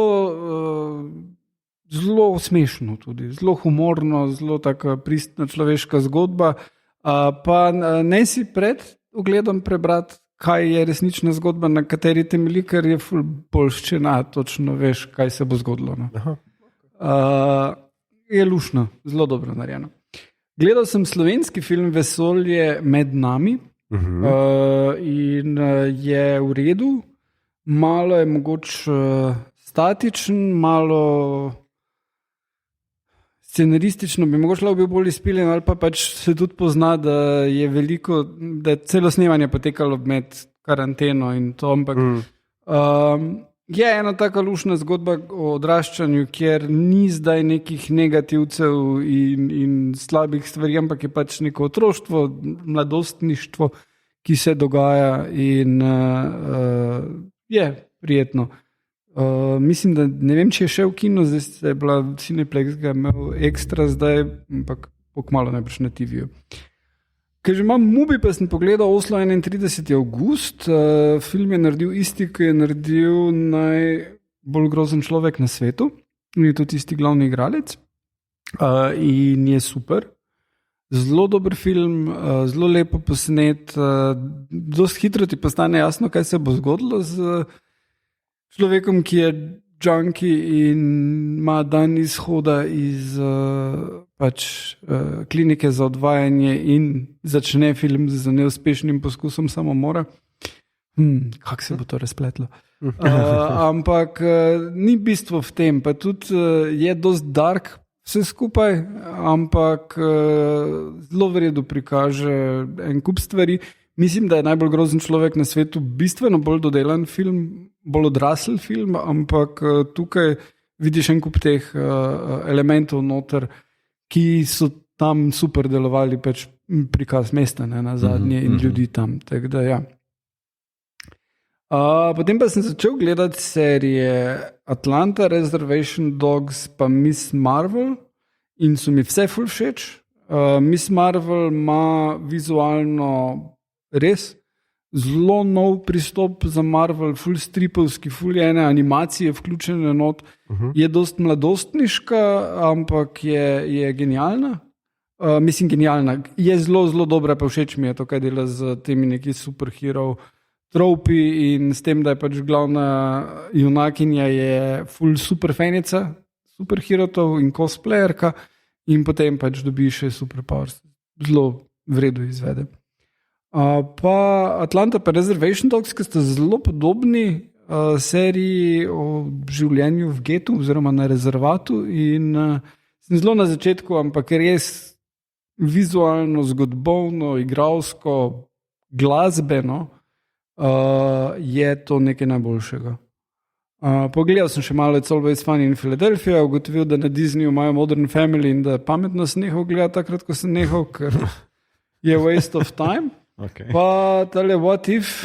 Speaker 3: smešno tudi, zelo humorno, zelo taka pristna človeška zgodba. Pa ne si pred ogledom prebrati, kaj je resnična zgodba, na kateri temelji, ker je ful boljščina, točno veš, kaj se bo zgodilo. No. Je lušno, zelo dobro narejeno. Gledal sem slovenski film Vesolje med nami in je v redu. Malo je mogoče statičen, malo scenaristično bi mogoče lahko bil bolj izpiljen, ali pa pač se tudi pozna, da je veliko, da je celo snemanje potekalo med karanteno in to, ampak je ena taka lušna zgodba o odraščanju, kjer ni zdaj nekih negativcev in slabih stvari, ampak je pač neko otroštvo, mladostništvo, ki se dogaja in je prijetno. Mislim, da ne vem, če je še v kino, zdaj je bila Cineplex, ga imel ekstra zdaj, ampak pokmalo najbrž na TV-ju. Ker že imam Mubi, pa sem pogledal Oslo 31. august. Film je naredil isti, ki je naredil najbolj grozen človek na svetu. In je tudi isti glavni igralec. In je super. Zelo dober film, zelo lepo posnet. Dost hitro ti postane jasno, kaj se bo zgodilo z človekom, ki je junkie in ima dan izhoda iz klinike za odvajanje in začne film z neuspešnim poskusom samomora. Kako se bo to razpletlo? Ampak ni bistvo v tem, pa tudi je dosti dark vse skupaj, ampak zelo v redu prikaže en kup stvari. Mislim, da je najbolj grozen človek na svetu bistveno bolj dodelan film, bolj odrasel film, ampak tukaj vidiš en kup teh elementov noter, ki so tam super delovali, pač prikaz mesta na zadnje in ljudi tam. Tako da ja. Potem pa sem začel gledati serije Atlanta, Reservation Dogs pa Miss Marvel in so mi vse ful všeč. Miss Marvel ima vizualno res zelo nov pristop za Marvel, ful stripovski, ful ene animacije vključene not. Je dost mladostniška, ampak je genialna. Mislim genialna. Je zelo, zelo dobra, pa všeč mi je to, kaj dela z temi neki superherov tropi in s tem, da je pač glavna junakinja je full superfanica superherotov in cosplayerka in potem pač dobi še superpowers. Zelo v redu izvede. Pa Atlanta pa Reservation Dogs, ki sta zelo podobni seriji o življenju v getu oziroma na rezervatu in sem zelo na začetku, ampak res vizualno, zgodbovno, igralsko, glasbeno je to nekaj najboljšega. Pogledal sem še malo It's Always Funny in Philadelphia, ugotovil, da na Disneyju imajo Modern Family in da pametno sem nehal gledati takrat, ko sem nehal, ker je waste of time.
Speaker 2: Okay.
Speaker 3: Pa tale What If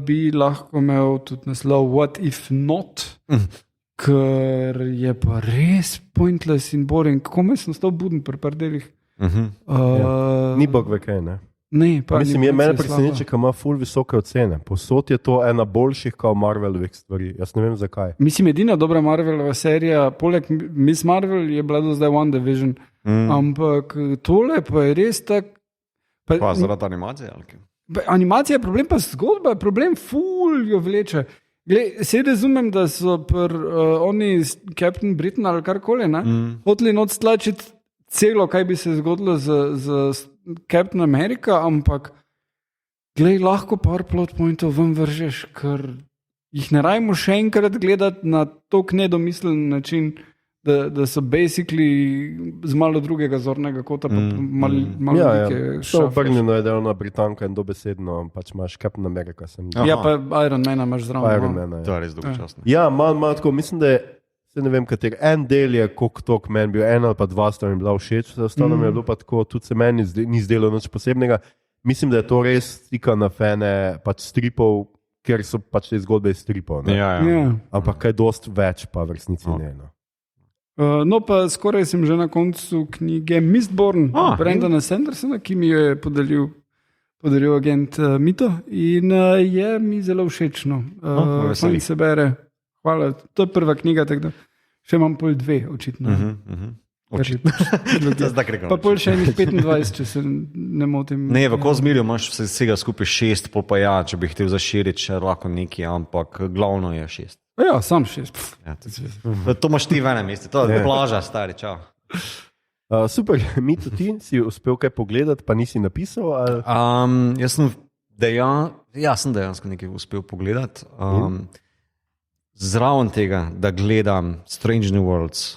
Speaker 3: bi lahko imel tudi naslov What If Not, ker je pa res pointless in boring. Kako sem stal buden pri par delih?
Speaker 1: Ni bog ve kaj, ne?
Speaker 3: Ne, pa
Speaker 1: mislim, je mene preseneča, ker ima ful visoke ocene. Povsod je to ena boljših kao Marvelovih stvari. Jaz ne vem zakaj.
Speaker 3: Mislim, edina dobra Marvelova serija, poleg Miss Marvel je bila do zdaj WandaVision. Ampak tole pa je res tak...
Speaker 2: Pa zaradi animacije?
Speaker 3: Animacija je problem, pa zgodba je problem, ful jo vleče. Glej, se razumem, da so oni Captain Britain ali karkoli, hoteli not stlačiti celo, kaj bi se zgodilo z Captain America, ampak glej, lahko par plot pointov ven vržeš, ker jih ne rajmo še enkrat gledati na tok nedomislen način, da so basically z malo drugega zornega kota, pa malo velike šafe.
Speaker 1: Obrnjeno je, da je ona Britanka in dobesedno, pač imaš Captain America.
Speaker 3: Ja, pa Iron Mana imaš zraven.
Speaker 1: Iron Mana,
Speaker 2: to je res dolgočasno.
Speaker 1: Ja, malo tako, mislim, da je se ne vem, kater en del je, koliko tok meni bil, en ali pa dva sta mi bila všeč, ostalo mi je bilo pa tako, tudi se meni ni zdelo nič posebnega. Mislim, da je to res stika na fane pač stripov, ker so pač te zgodbe iz stripov.
Speaker 2: Ja.
Speaker 1: Ampak kaj dost več pa v resnici ne.
Speaker 3: No, pa skoraj sem že na koncu knjige Mistborn Brendana Sandersona, ki mi jo je podaril agent Mito in je mi zelo všečno. Fajn se bere. Hvala, to je prva knjiga, tako da še imam pol 2, očitno. Pa pol še enih 25, če se ne motim.
Speaker 2: Ne, v Kozmirju imaš vsega skupaj 6, pol pa ja, če bi htel zaširiti še lahko neki, ampak glavno je 6.
Speaker 3: Ja, sam 6.
Speaker 2: To imaš ti v enem mestu, to je plaža, stari, čau.
Speaker 1: Super, Mito, ti si uspel kaj pogledati, pa nisi napisal?
Speaker 2: Jaz sem dejansko nekaj uspel pogledati. Zraven tega, da gledam Strange New Worlds,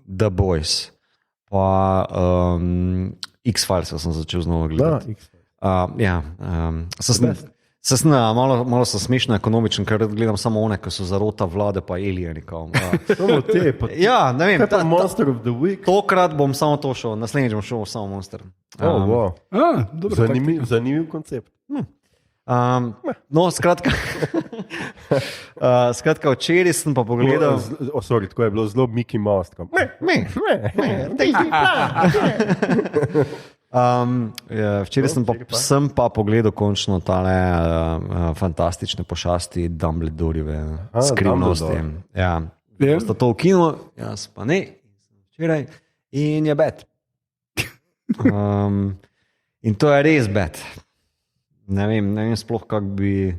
Speaker 2: The Boys, pa X-Files sem začel znova gledati. Malo so smešno ekonomičen, ker gledam samo one, ki so zarota vlade pa alieni. Ja, ne vem.
Speaker 1: Monster of the Week.
Speaker 2: Tokrat bom samo to šel, naslednjič bom šel samo Monster.
Speaker 1: Zanimiv koncept.
Speaker 2: No, skratka, včeraj sem pa pogledal.
Speaker 1: Tako je bilo zelo Mickey Mouse.
Speaker 2: Včeraj sem pa pogledal končno tale fantastične pošasti Dumbledoreve skrivnosti. Ja, sta to v kinu, jaz pa ne, včeraj, in je bed. In to je res bed. Ne vem sploh, kako bi...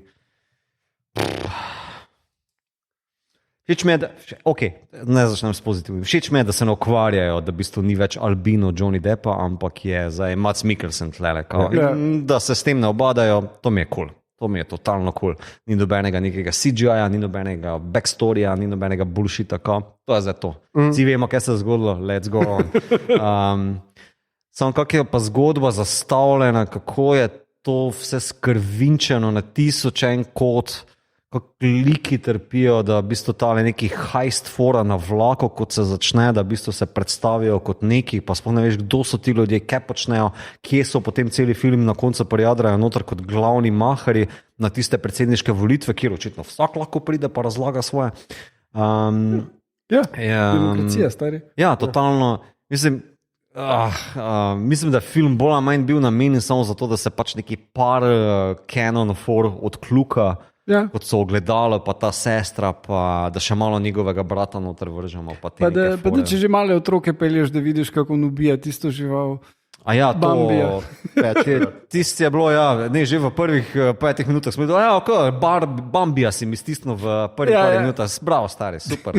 Speaker 2: Všeč mi je, ne začnem s pozitivnim. Všeč mi je, da se ne ukvarjajo, da v bistvu ni več albino Johnny Deppa, ampak je zdaj Mads Mikkelsen tlele. Da se s tem ne obadajo, to mi je kul. To mi je totalno kul. Ni nobenega nekega CGI-ja, ni nobenega backstoryja, ni nobenega bullshita. To je zdaj to. Vsi vemo, kaj se je zgodilo, let's go on. Samo kako je pa zgodba zastavljena, kako je to vse skrvinčeno na tisoč en kot, kako liki trpijo, da v bistvu tale neki heist fora na vlaku, kot se začne, da v bistvu se predstavijo kot neki, pa sploh ne veš, kdo so ti ljudje, kaj počnejo, kje so potem celi film na koncu prijadrajo noter kot glavni mahari na tiste predsedniške volitve, kjer očitno vsak lahko pride pa razlaga svoje.
Speaker 3: Demokracija, stari.
Speaker 2: Ja, totalno. Mislim, mislim, da je film bolj ali manj bil namenjen samo zato, da se pač neki par canon for odkluka, kot so ogledalo, pa ta sestra, pa da še malo njegovega brata noter vržemo. Pa
Speaker 3: da če že male otroke pelješ, da vidiš, kako on ubija tisto žival.
Speaker 2: A ja, to
Speaker 3: Bambija.
Speaker 2: Tisti je bilo, že v prvih 5 minutah smo videli, Bambija si mi stisnil v prvih 5 minutah. Bravo, stari, super.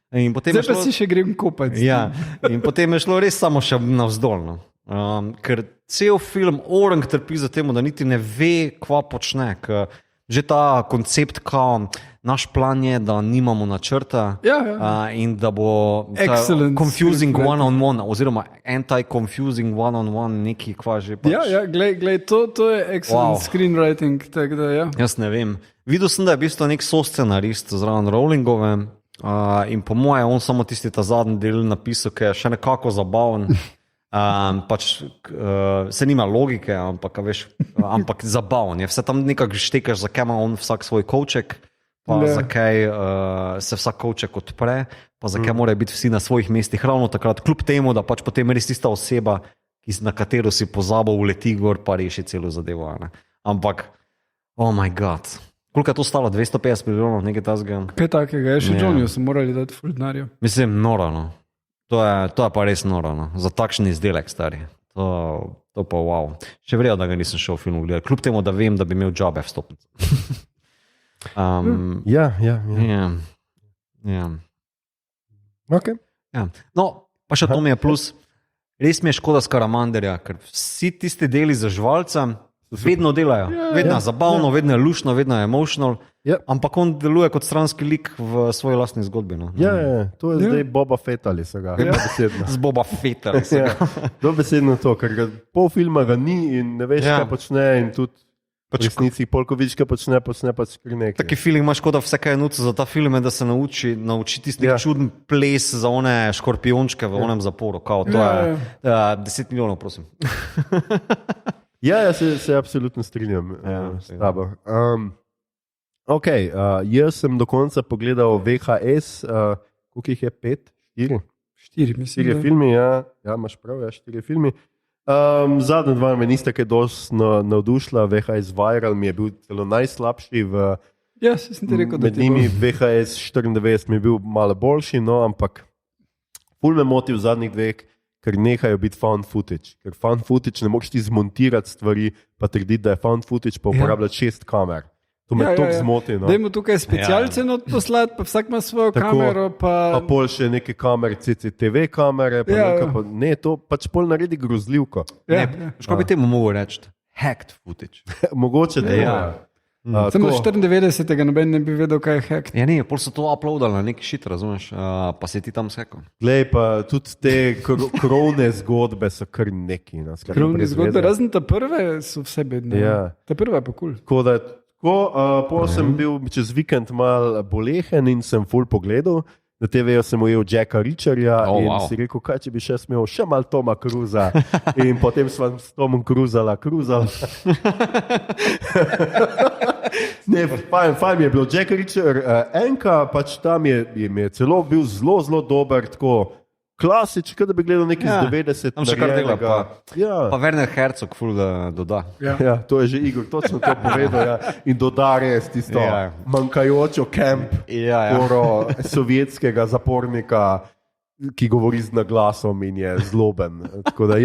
Speaker 3: Zdaj pa si še grem kopati.
Speaker 2: Ja, in potem je šlo res samo še navzdolno. Ker cel film orang trpi za tem, da niti ne ve, kva počne. Že ta koncept, kao naš plan je, da nimamo načrta in da bo confusing one-on-one oziroma anti-confusing one-on-one neki kva že pač.
Speaker 3: Glej, to je excellent screenwriting. Tak da,
Speaker 2: Jaz ne vem. Videl sem, da je v bistvu nek soscenarist zraven Rowlingove in po moje on samo tisti ta zadnji del napisal, ki je še nekako zabaven. Se nima logike, ampak zabaven je. Vse tam nekako štekaš, zakaj ima on vsak svoj kovček, pa zakaj se vsak kovček odpre, pa zakaj morajo biti vsi na svojih mestih ravno takrat, kljub temu, da pač potem res tista oseba, na katero si pozabil, uleti gor pa reši celo zadevo. Ne? Ampak, oh my god, koliko je to stalo? 250 milijonov, nekaj tasga?
Speaker 3: Kaj takega, še Johnnyju so morali dati ful denarja.
Speaker 2: Mislim, noro, no. To je pa res noro, no. Za takšen izdelek, stari. To pa wow. Še vrejo, da ga nisem šel v film gledati. Kljub temu, da vem, da bi imel jobe vstopnice.
Speaker 1: Okay.
Speaker 2: No, pa še to mi je plus. Res mi je škoda Skaramanderja, ker vsi tisti deli za žvalca vedno delajo. Vedno je zabavno, vedno je lušno, vedno je emotional. Ampak on deluje kot stranski lik v svoji lastni zgodbi. No?
Speaker 1: To je zdaj Boba Fett ali se ga.
Speaker 2: Z Boba Fetta.
Speaker 1: Dobesedno to, ker pol filma ga ni in ne veš, kaj počne in tudi v resnici polko vidiš, kaj počne pač kar nekaj.
Speaker 2: Taki feeling imaš, kot da vse kaj je nuca za ta film, je, da se nauči tisti čuden ples za one škorpiončke v onem zaporu. To je 10 milijonov, prosim.
Speaker 1: Se absolutno strinjam s tabo. Jaz sem do konca pogledal VHS, koliko jih je? 5? 4?
Speaker 3: 4
Speaker 1: filmi, imaš prav, 4 filmi. Zadnja dva me nista kaj dosti navdušila, VHS Viral mi je bil celo najslabši
Speaker 3: sem ti rekel,
Speaker 1: med njimi VHS 94 mi je bil malo boljši, no, ampak ful me moti v zadnjih dveh, ker nehajo biti found footage. Ker found footage ne moš ti zmontirati stvari, pa trditi, da je found footage, pa uporabljati 6 kamer. To me toliko zmoti. No.
Speaker 3: Dajmo tukaj specialce poslati, pa vsak ima svojo kamero. Pa
Speaker 1: pol še neke kamere, CCTV kamere. Ne, to pač pol naredi grozljivko.
Speaker 2: Ško bi temu mogel reči? Hacked footage.
Speaker 1: Mogoče da
Speaker 3: Samo 94. noben ne bi vedel, kaj je hacked.
Speaker 2: Ne, pol so to uploadali na neki shit, razumeš, pa si ti tam shekal.
Speaker 1: Glej, pa tudi te krovne zgodbe so kar neki.
Speaker 3: Krovne zgodbe, razen ta prve so vse bedne. Ta prva je pa kul.
Speaker 1: Pol sem bil čez vikend mal bolehen in sem ful pogledal. Na TV-ju sem ujel Jacka Reacherja si rekel, kaj če bi še smel še mal Toma Cruisa. In potem sva s Tomom Cruisala. Ne, fajn mi je bilo. Jack Reacher, enka, pač tam je celo bil zelo, zelo dober, tako klasičen, da bi gledal nekaj z 90.
Speaker 2: Tam še kar dela. Pa Werner Herzog ful doda.
Speaker 1: To je že Igor točno to povedal. In doda res tisto manjkajočo camp sovjetskega zapornika, ki govori z naglasom in je zloben. Tako da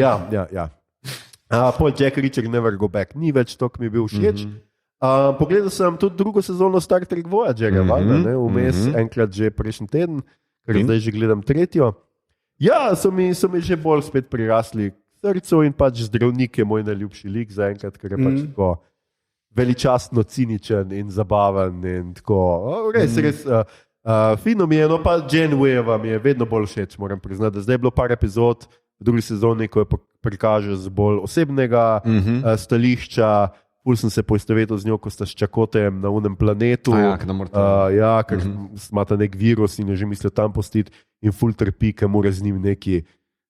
Speaker 1: Paul Jack Reacher Never Go Back ni več to, ki mi je bil všeč. Pogledal sem tudi drugo sezono Star Trek Voyagerja, vmes enkrat že prejšnji teden, ker zdaj že gledam tretjo. Ja, so mi že bolj spet prirasli k srcu in pač zdravnik je moj najljubši lik zaenkrat, ker je pač tako veličastno ciničen in zabaven in tako, res, fino mi je, no pa Janewayeva mi je vedno bolj všeč, moram priznati, da zdaj je bilo par epizod v drugi sezoni, ko je prikaže z bolj osebnega stališča, ful sem se poistovetil z njo, ko sta s Čakotem na unem planetu, ker imata nek virus in je že mislil tam postiti in ful trpi, ker mora z njim neki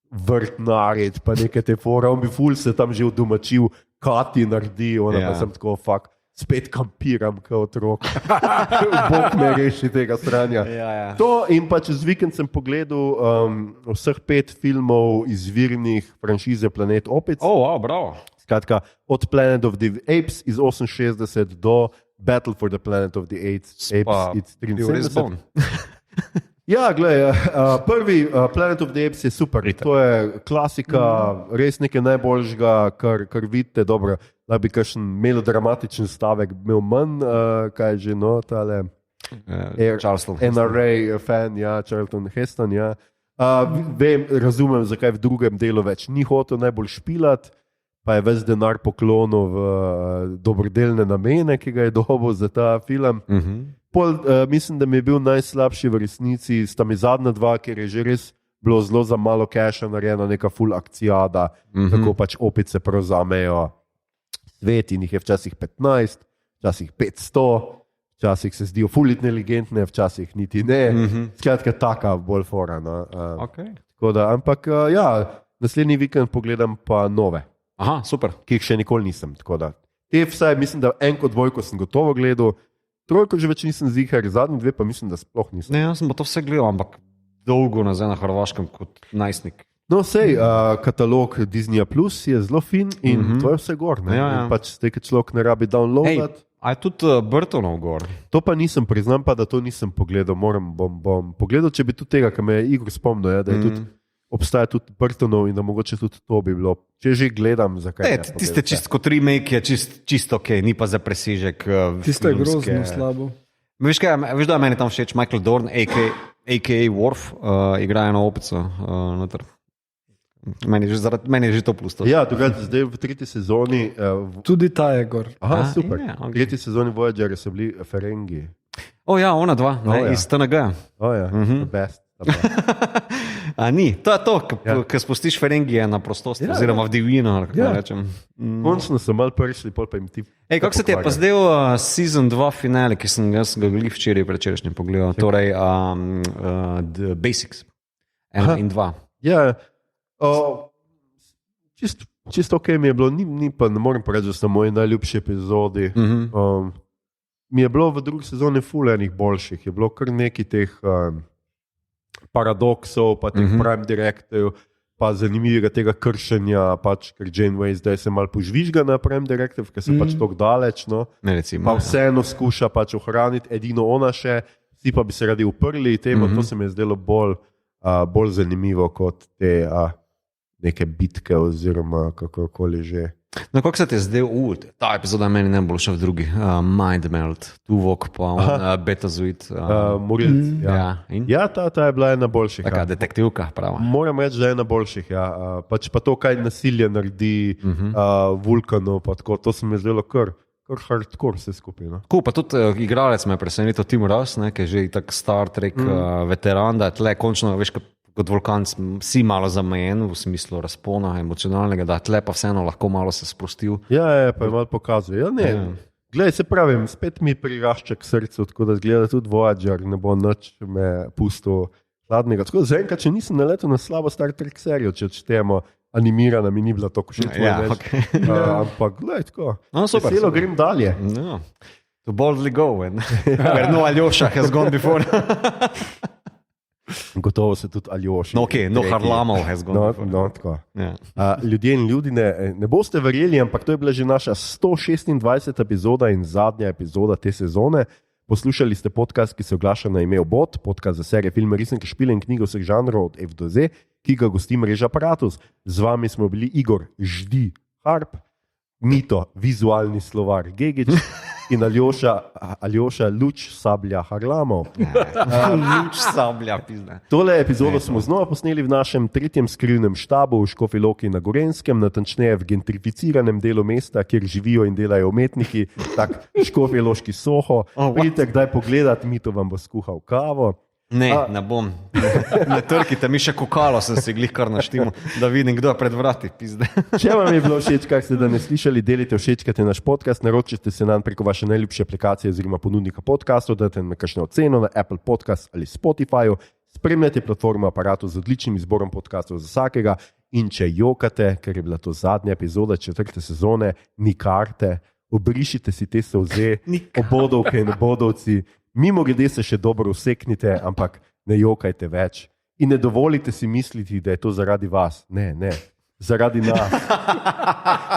Speaker 1: vrt narediti, pa neke te fora, on bi ful se tam že udomačil, Kati naredi, ona pa sem tako, spet kampiram kot otrok. Bog me reši tega stranja. To in pa čez vikend sem pogledal vseh 5 filmov izvirnih franšize Planet Opic.
Speaker 2: Bravo.
Speaker 1: Skratka, od Planet of the Apes iz 68 do Battle for the Planet of the Apes iz 73. Ja, gledaj, prvi Planet of the Apes je super. To je klasika, res nekaj najboljšega, kar vidite. Dobro, da bi kakšen melodramatičen stavek imel manj, kaj je že tale NRA fan, Charlton Heston. Razumem, zakaj v drugem delu več ni hotel najbolj špilati, pa je ves denar poklonil v dobrodelne namene, ki ga je dobil za ta film. Mislim, da mi je bil najslabši v resnici, sta mi zadnja dva, ker je že res bilo zelo za malo keša narejena neka full akcijada, tako pač opice prevzamejo svet in jih je včasih 15, včasih 500, včasih se zdijo full inteligentne, včasih niti ne. Skratka, taka bolj fora. Ampak naslednji vikend pogledam pa nove.
Speaker 2: Aha, super.
Speaker 1: Ki jih še nikoli nisem. Te vsaj, mislim, da enko, dvojko sem gotovo gledal, trojko že več nisem zihar, zadnji dve pa mislim, da sploh nisem.
Speaker 2: Ne, jaz sem pa to vse gledal, ampak dolgo nazaj na Hrvaškem kot najstnik.
Speaker 1: No, sej, katalog Disneyja Plus je zelo fin in to je vse gor. Pač zdaj, ker človek ne rabi downloadati.
Speaker 2: A je tudi Burtonov gor?
Speaker 1: To pa nisem, priznam pa, da to nisem pogledal. Bom pogledal, če bi tudi tega, kar me je Igor spomnil, da je tudi obstaja tudi Burtonov in da mogoče tudi to bi bilo. Če že gledam, zakaj ne.
Speaker 2: Tiste čist kot remake je čisto ok, ni pa za presežek.
Speaker 3: Tisto je grozno slabo.
Speaker 2: Veš, da je meni tam všeč Michael Dorn, a.k.a. Worf, igra eno opico. Meni je že to plus.
Speaker 1: Ja, zdaj v tretji sezoni...
Speaker 3: Tudi ta je gor.
Speaker 1: Aha, super. V tretji sezoni Voyagerja so bili Ferengi.
Speaker 2: Ona dva, iz TNG.
Speaker 1: Best.
Speaker 2: A ni, to je to, ko spustiš Ferengije na prostost, oziroma v divjino.
Speaker 1: Končno so malo prišli, pol pa jim ti...
Speaker 2: Kako se ti je pa zdaj sezon 2 finale, ki sem ga glih včeraj prečerajšnjem pogledal, torej The Basics 1 in 2.
Speaker 1: Ja, čisto ok mi je bilo, ni pa ne morem pa reči, da so moji najljubši epizodi. Mi je bilo v drugi sezoni ful enih boljših, je bilo kar nekaj teh... paradoksov, pa teh prime direktorjev, pa zanimivega tega kršenja, pač, ker Janeway zdaj se malo požvižga na prime direktorjev, ker so pač tako daleč, pa vseeno skuša pač ohraniti, edino ona še, vsi pa bi se radi uprli temu, to se mi je zdelo bolj zanimivo kot te neke bitke oziroma kakokoli že.
Speaker 2: No, kako se ti je zdaj ta epizoda meni najbolj še v drugi, Mind Meld, Tuvok pa Betazoid.
Speaker 1: Morilc, ja, ta je bila ena boljših.
Speaker 2: Taka detektivka, prava.
Speaker 1: Moram reči, da je ena boljših, pač pa to, kaj nasilje naredi vulkanov, pa tako, to se mi je zdelo kar hardcore vse skupaj.
Speaker 2: Pa tudi igralec me je presenetil Tim Russ, ki je že tak Star Trek veteran, da je tle končno, veš, kot vulkan si malo zamejen v smislu razpona emocionalnega, da tle pa vseeno lahko malo se sprostil.
Speaker 1: Ja, pa je malo pokazal. Glej, se pravim, spet mi prirašča k srcu, tako da zgleda tudi Voyager, ne bo nič me pustil hladnega. Tako da zaenkrat, če nisem naletel na slabo Star Trek serijo, če odštejemo animirana, mi ni bila to všeč. Ampak glej, tako. Veselo grem dalje.
Speaker 2: To boldly go, no Aljoša has gone before.
Speaker 1: Gotovo se tudi Aljoši.
Speaker 2: No Harlamov has gone before.
Speaker 1: Tako. Ljudje in ljudine, ne boste verjeli, ampak to je bila že naša 126. epizoda in zadnja epizoda te sezone. Poslušali ste podcast, ki se oglaša na ime Obot, podcast za serije, filme, risanke, špile in knjige vseh žanrov od F do Z, ki ga gosti mreža Apparatus. Z vami smo bili Igor Ždi Harp, Mito, vizualni slovar Gegič in Aljoša Luč Sablja Harlamov.
Speaker 2: Luč sablja, pizda.
Speaker 1: Tole epizodo smo znova posneli v našem 3. skrivnem štabu v Škofji Loki na Gorenjskem, natančneje v gentrificiranem delu mesta, kjer živijo in delajo umetniki, tak škofjeloški Soho. Pridite kdaj pogledat, Mito vam bo skuhal kavo.
Speaker 2: Ne bom. Ne trkite, mi še kokalo sem si glih kar naštimo, da vidim, kdo je pred vrati, pizde.
Speaker 1: Če vam je bilo všeč, kar ste danes slišali, delite, všečkajte naš podcast, naročite se nam preko vaše najljubše aplikacije oziroma ponudnika podcastov, dajte nam kakšno oceno na Apple Podcast ali Spotifyju, spremljate platformo Aparatu z odličnim izborom podcastov za vsakega in če jokate, ker je bila to zadnja epizoda 4. sezone, nikarte, obrišite si te solze, obodovke in obodovci, mimo grede se še dobro useknite, ampak ne jokajte več in ne dovolite si misliti, da je to zaradi vas. Ne, zaradi nas.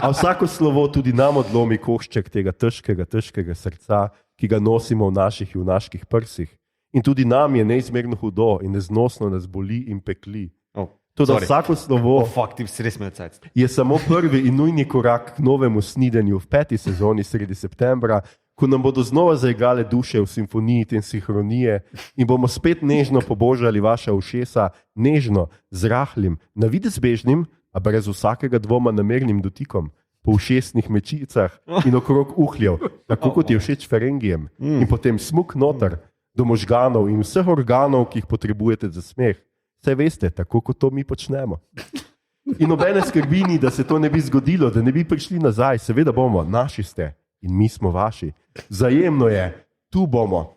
Speaker 1: A vsako slovo tudi nam odlomi košček tega težkega srca, ki ga nosimo v naših junaških prsih. In tudi nam je neizmerno hudo in neznosno nas boli in pekli. Toda vsako slovo je samo prvi in nujni korak k novemu snidenju v 5. sezoni sredi septembra, ko nam bodo znova zaigrale duše v simfoniji te sinhronije in bomo spet nežno pobožali vaša ušesa, nežno, z rahlim, na videz bežnim, a brez vsakega dvoma namernim dotikom, po ušesnih mečicah in okrog uhljev, tako kot je všeč Ferengijem, in potem smuk noter, do možganov in vseh organov, ki jih potrebujete za smeh. Saj veste, tako kot to mi počnemo. In nobene skrbi ni, da se to ne bi zgodilo, da ne bi prišli nazaj, seveda bomo, naši ste. In mi smo vaši. Vzajemno je, tu bomo,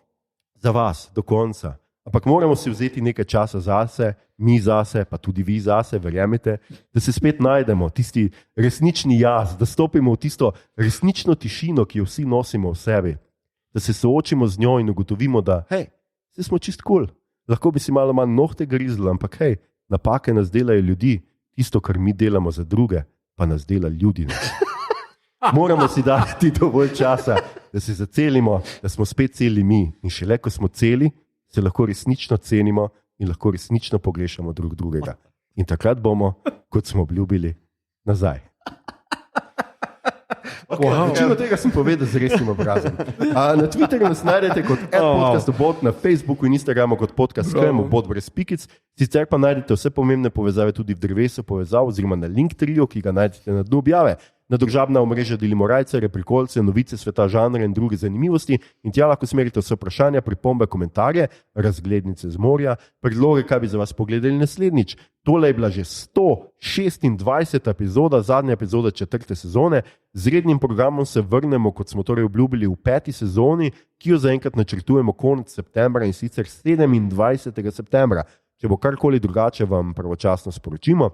Speaker 1: za vas, do konca. Ampak moramo si vzeti nekaj časa zase, mi zase, pa tudi vi zase, verjemite, da se spet najdemo, tisti resnični jaz, da stopimo v tisto resnično tišino, ki jo vsi nosimo v sebi. Da se soočimo z njo in ugotovimo, da, hej, vsi smo čist cool. Lahko bi si malo manj nohte grizli, ampak hej, napake nas delajo ljudi, tisto, kar mi delamo za druge, pa nas dela ljudi. Moramo si dati dovolj časa, da se zacelimo, da smo spet celi mi. In šele, ko smo celi, se lahko resnično cenimo in lahko resnično pogrešamo drug drugega. In takrat bomo, kot smo obljubili, nazaj. Večino tega sem povedal z resnim obrazom. Na Twitterju nas najdete kot @podcastobot, na Facebooku in Instagramu kot podcast.com, bot brez pikic. Sicer pa najdete vse pomembne povezave tudi v drevesu povezav oziroma na Linktree, ki ga najdete na dnu objave. Na družabna omrežja delimo rajce, prikolce, novice sveta, žanre in druge zanimivosti in tja lahko smerite vse vprašanja, pripombe, komentarje, razglednice z morja, predloge, kaj bi za vas pogledali naslednjič. Tole je bila že 126. epizoda, zadnja epizoda 4. sezone. Z rednim programom se vrnemo, kot smo torej obljubili, v 5. sezoni, ki jo zaenkrat načrtujemo konec septembra in sicer 27. septembra. Če bo karkoli drugače, vam pravočasno sporočimo.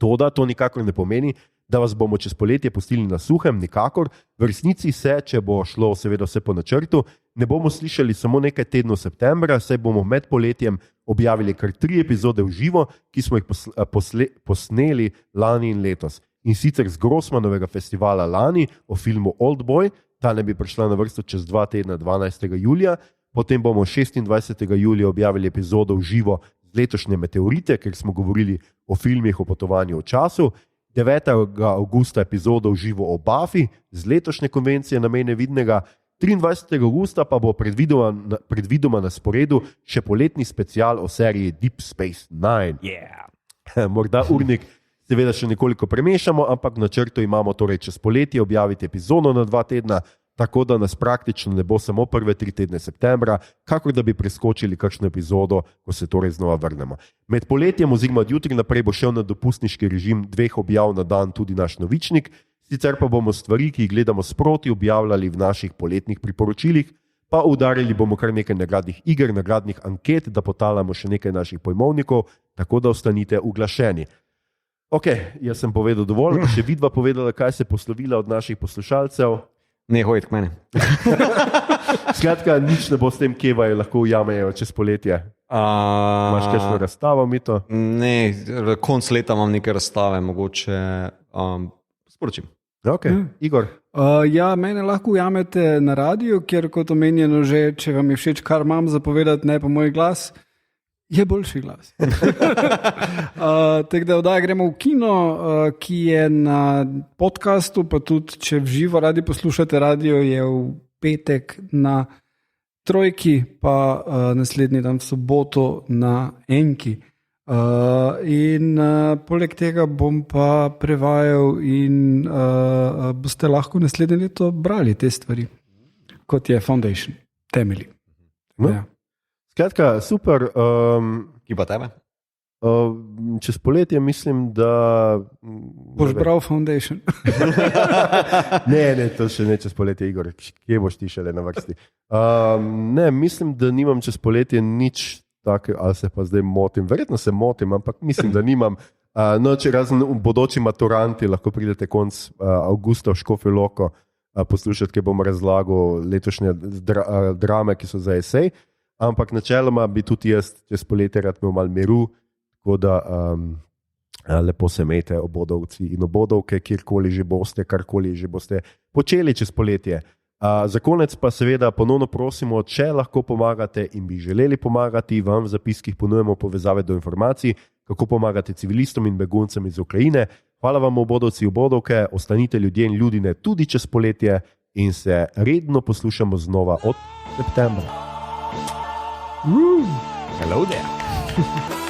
Speaker 1: Toda to nikakor ne pomeni, da vas bomo čez poletje pustili na suhem, nikakor. V resnici se, če bo šlo seveda vse po načrtu, ne bomo slišali samo nekaj tednov septembra, saj bomo med poletjem objavili kar 3 epizode v živo, ki smo jih posneli lani in letos. In sicer z Grossmanovega festivala lani o filmu Oldboy, ta ne bi prišla na vrsto čez 2 tedna 12. julija, potem bomo 26. julija objavili epizodo v živo z letošnje Meteorite, ker smo govorili o filmih o potovanju v času, 9. augusta epizodo v živo o Buffy z letošnje konvencije na mene vidnega, 23. augusta pa bo predvidoma na sporedu še poletni special o seriji Deep Space Nine. Morda urnik seveda še nekoliko premešamo, ampak v načrtu imamo torej čez poletje objaviti epizodo na 2 tedna, tako da nas praktično ne bo samo prve 3 tedne septembra, kakor da bi preskočili kakšno epizodo, ko se torej znova vrnemo. Med poletjem oziroma od jutri naprej bo šel na dopustniški režim 2 objav na dan tudi naš novičnik, sicer pa bomo stvari, ki jih gledamo sproti, objavljali v naših poletnih priporočilih, pa udarili bomo kar nekaj nagradnih iger, nagradnih anket, da potalamo še nekaj naših pojmovnikov, tako da ostanite uglašeni. Ok, jaz sem povedal dovolj, še vidva povedala, kaj se je poslovila od naših poslušalcev.
Speaker 2: Ne hojiti k meni.
Speaker 1: Skratka, nič ne bo s tem, kje vajo lahko ujamejo čez poletje. Imaš kakšno razstavo, Mito?
Speaker 2: Ne, konc leta imam neke razstave, mogoče sporočim.
Speaker 1: Ok, Igor.
Speaker 3: Ja, mene lahko ujamete na radiju, kjer kot omenjeno že, če vam je všeč, kar imam zapovedati, ne pa moj glas, je boljši glas. Tako da odaj gremo v kino, ki je na podcastu, pa tudi če v živo radi poslušate radio, je v petek na Trojki, pa naslednji dan v soboto na Enki. Poleg tega bom pa prevajal in boste lahko naslednje leto brali te stvari, kot je Foundation, temelji.
Speaker 1: No.
Speaker 3: Ja.
Speaker 1: Skratka, super.
Speaker 2: Ki pa tebe?
Speaker 1: Čez poletje mislim, da...
Speaker 3: Boš bral Foundation?
Speaker 1: ne, to še ne čez poletje, Igor. Kje boš ti šele na vrsti? Ne, mislim, da nimam čez poletje nič tako, ali se pa zdaj motim. Verjetno se motim, ampak mislim, da nimam. Če razen bodoči maturanti lahko pridete konc avgusta v Škofjo Loko poslušati, kaj bom razlagal letošnje drame, ki so za esej. Ampak načeloma bi tudi jaz čez poletje rad imel malo miru, tako da lepo se imejte obodovci in obodovke, kjerkoli že boste, karkoli že boste počeli čez poletje. Za konec pa seveda ponovno prosimo, če lahko pomagate in bi želeli pomagati, vam v zapiskih ponujemo povezave do informacij, kako pomagate civilistom in beguncem iz Ukrajine. Hvala vam obodovci in obodovke, ostanite ljudje in ljudine tudi čez poletje in se redno poslušamo znova od septembra.
Speaker 2: Hello there.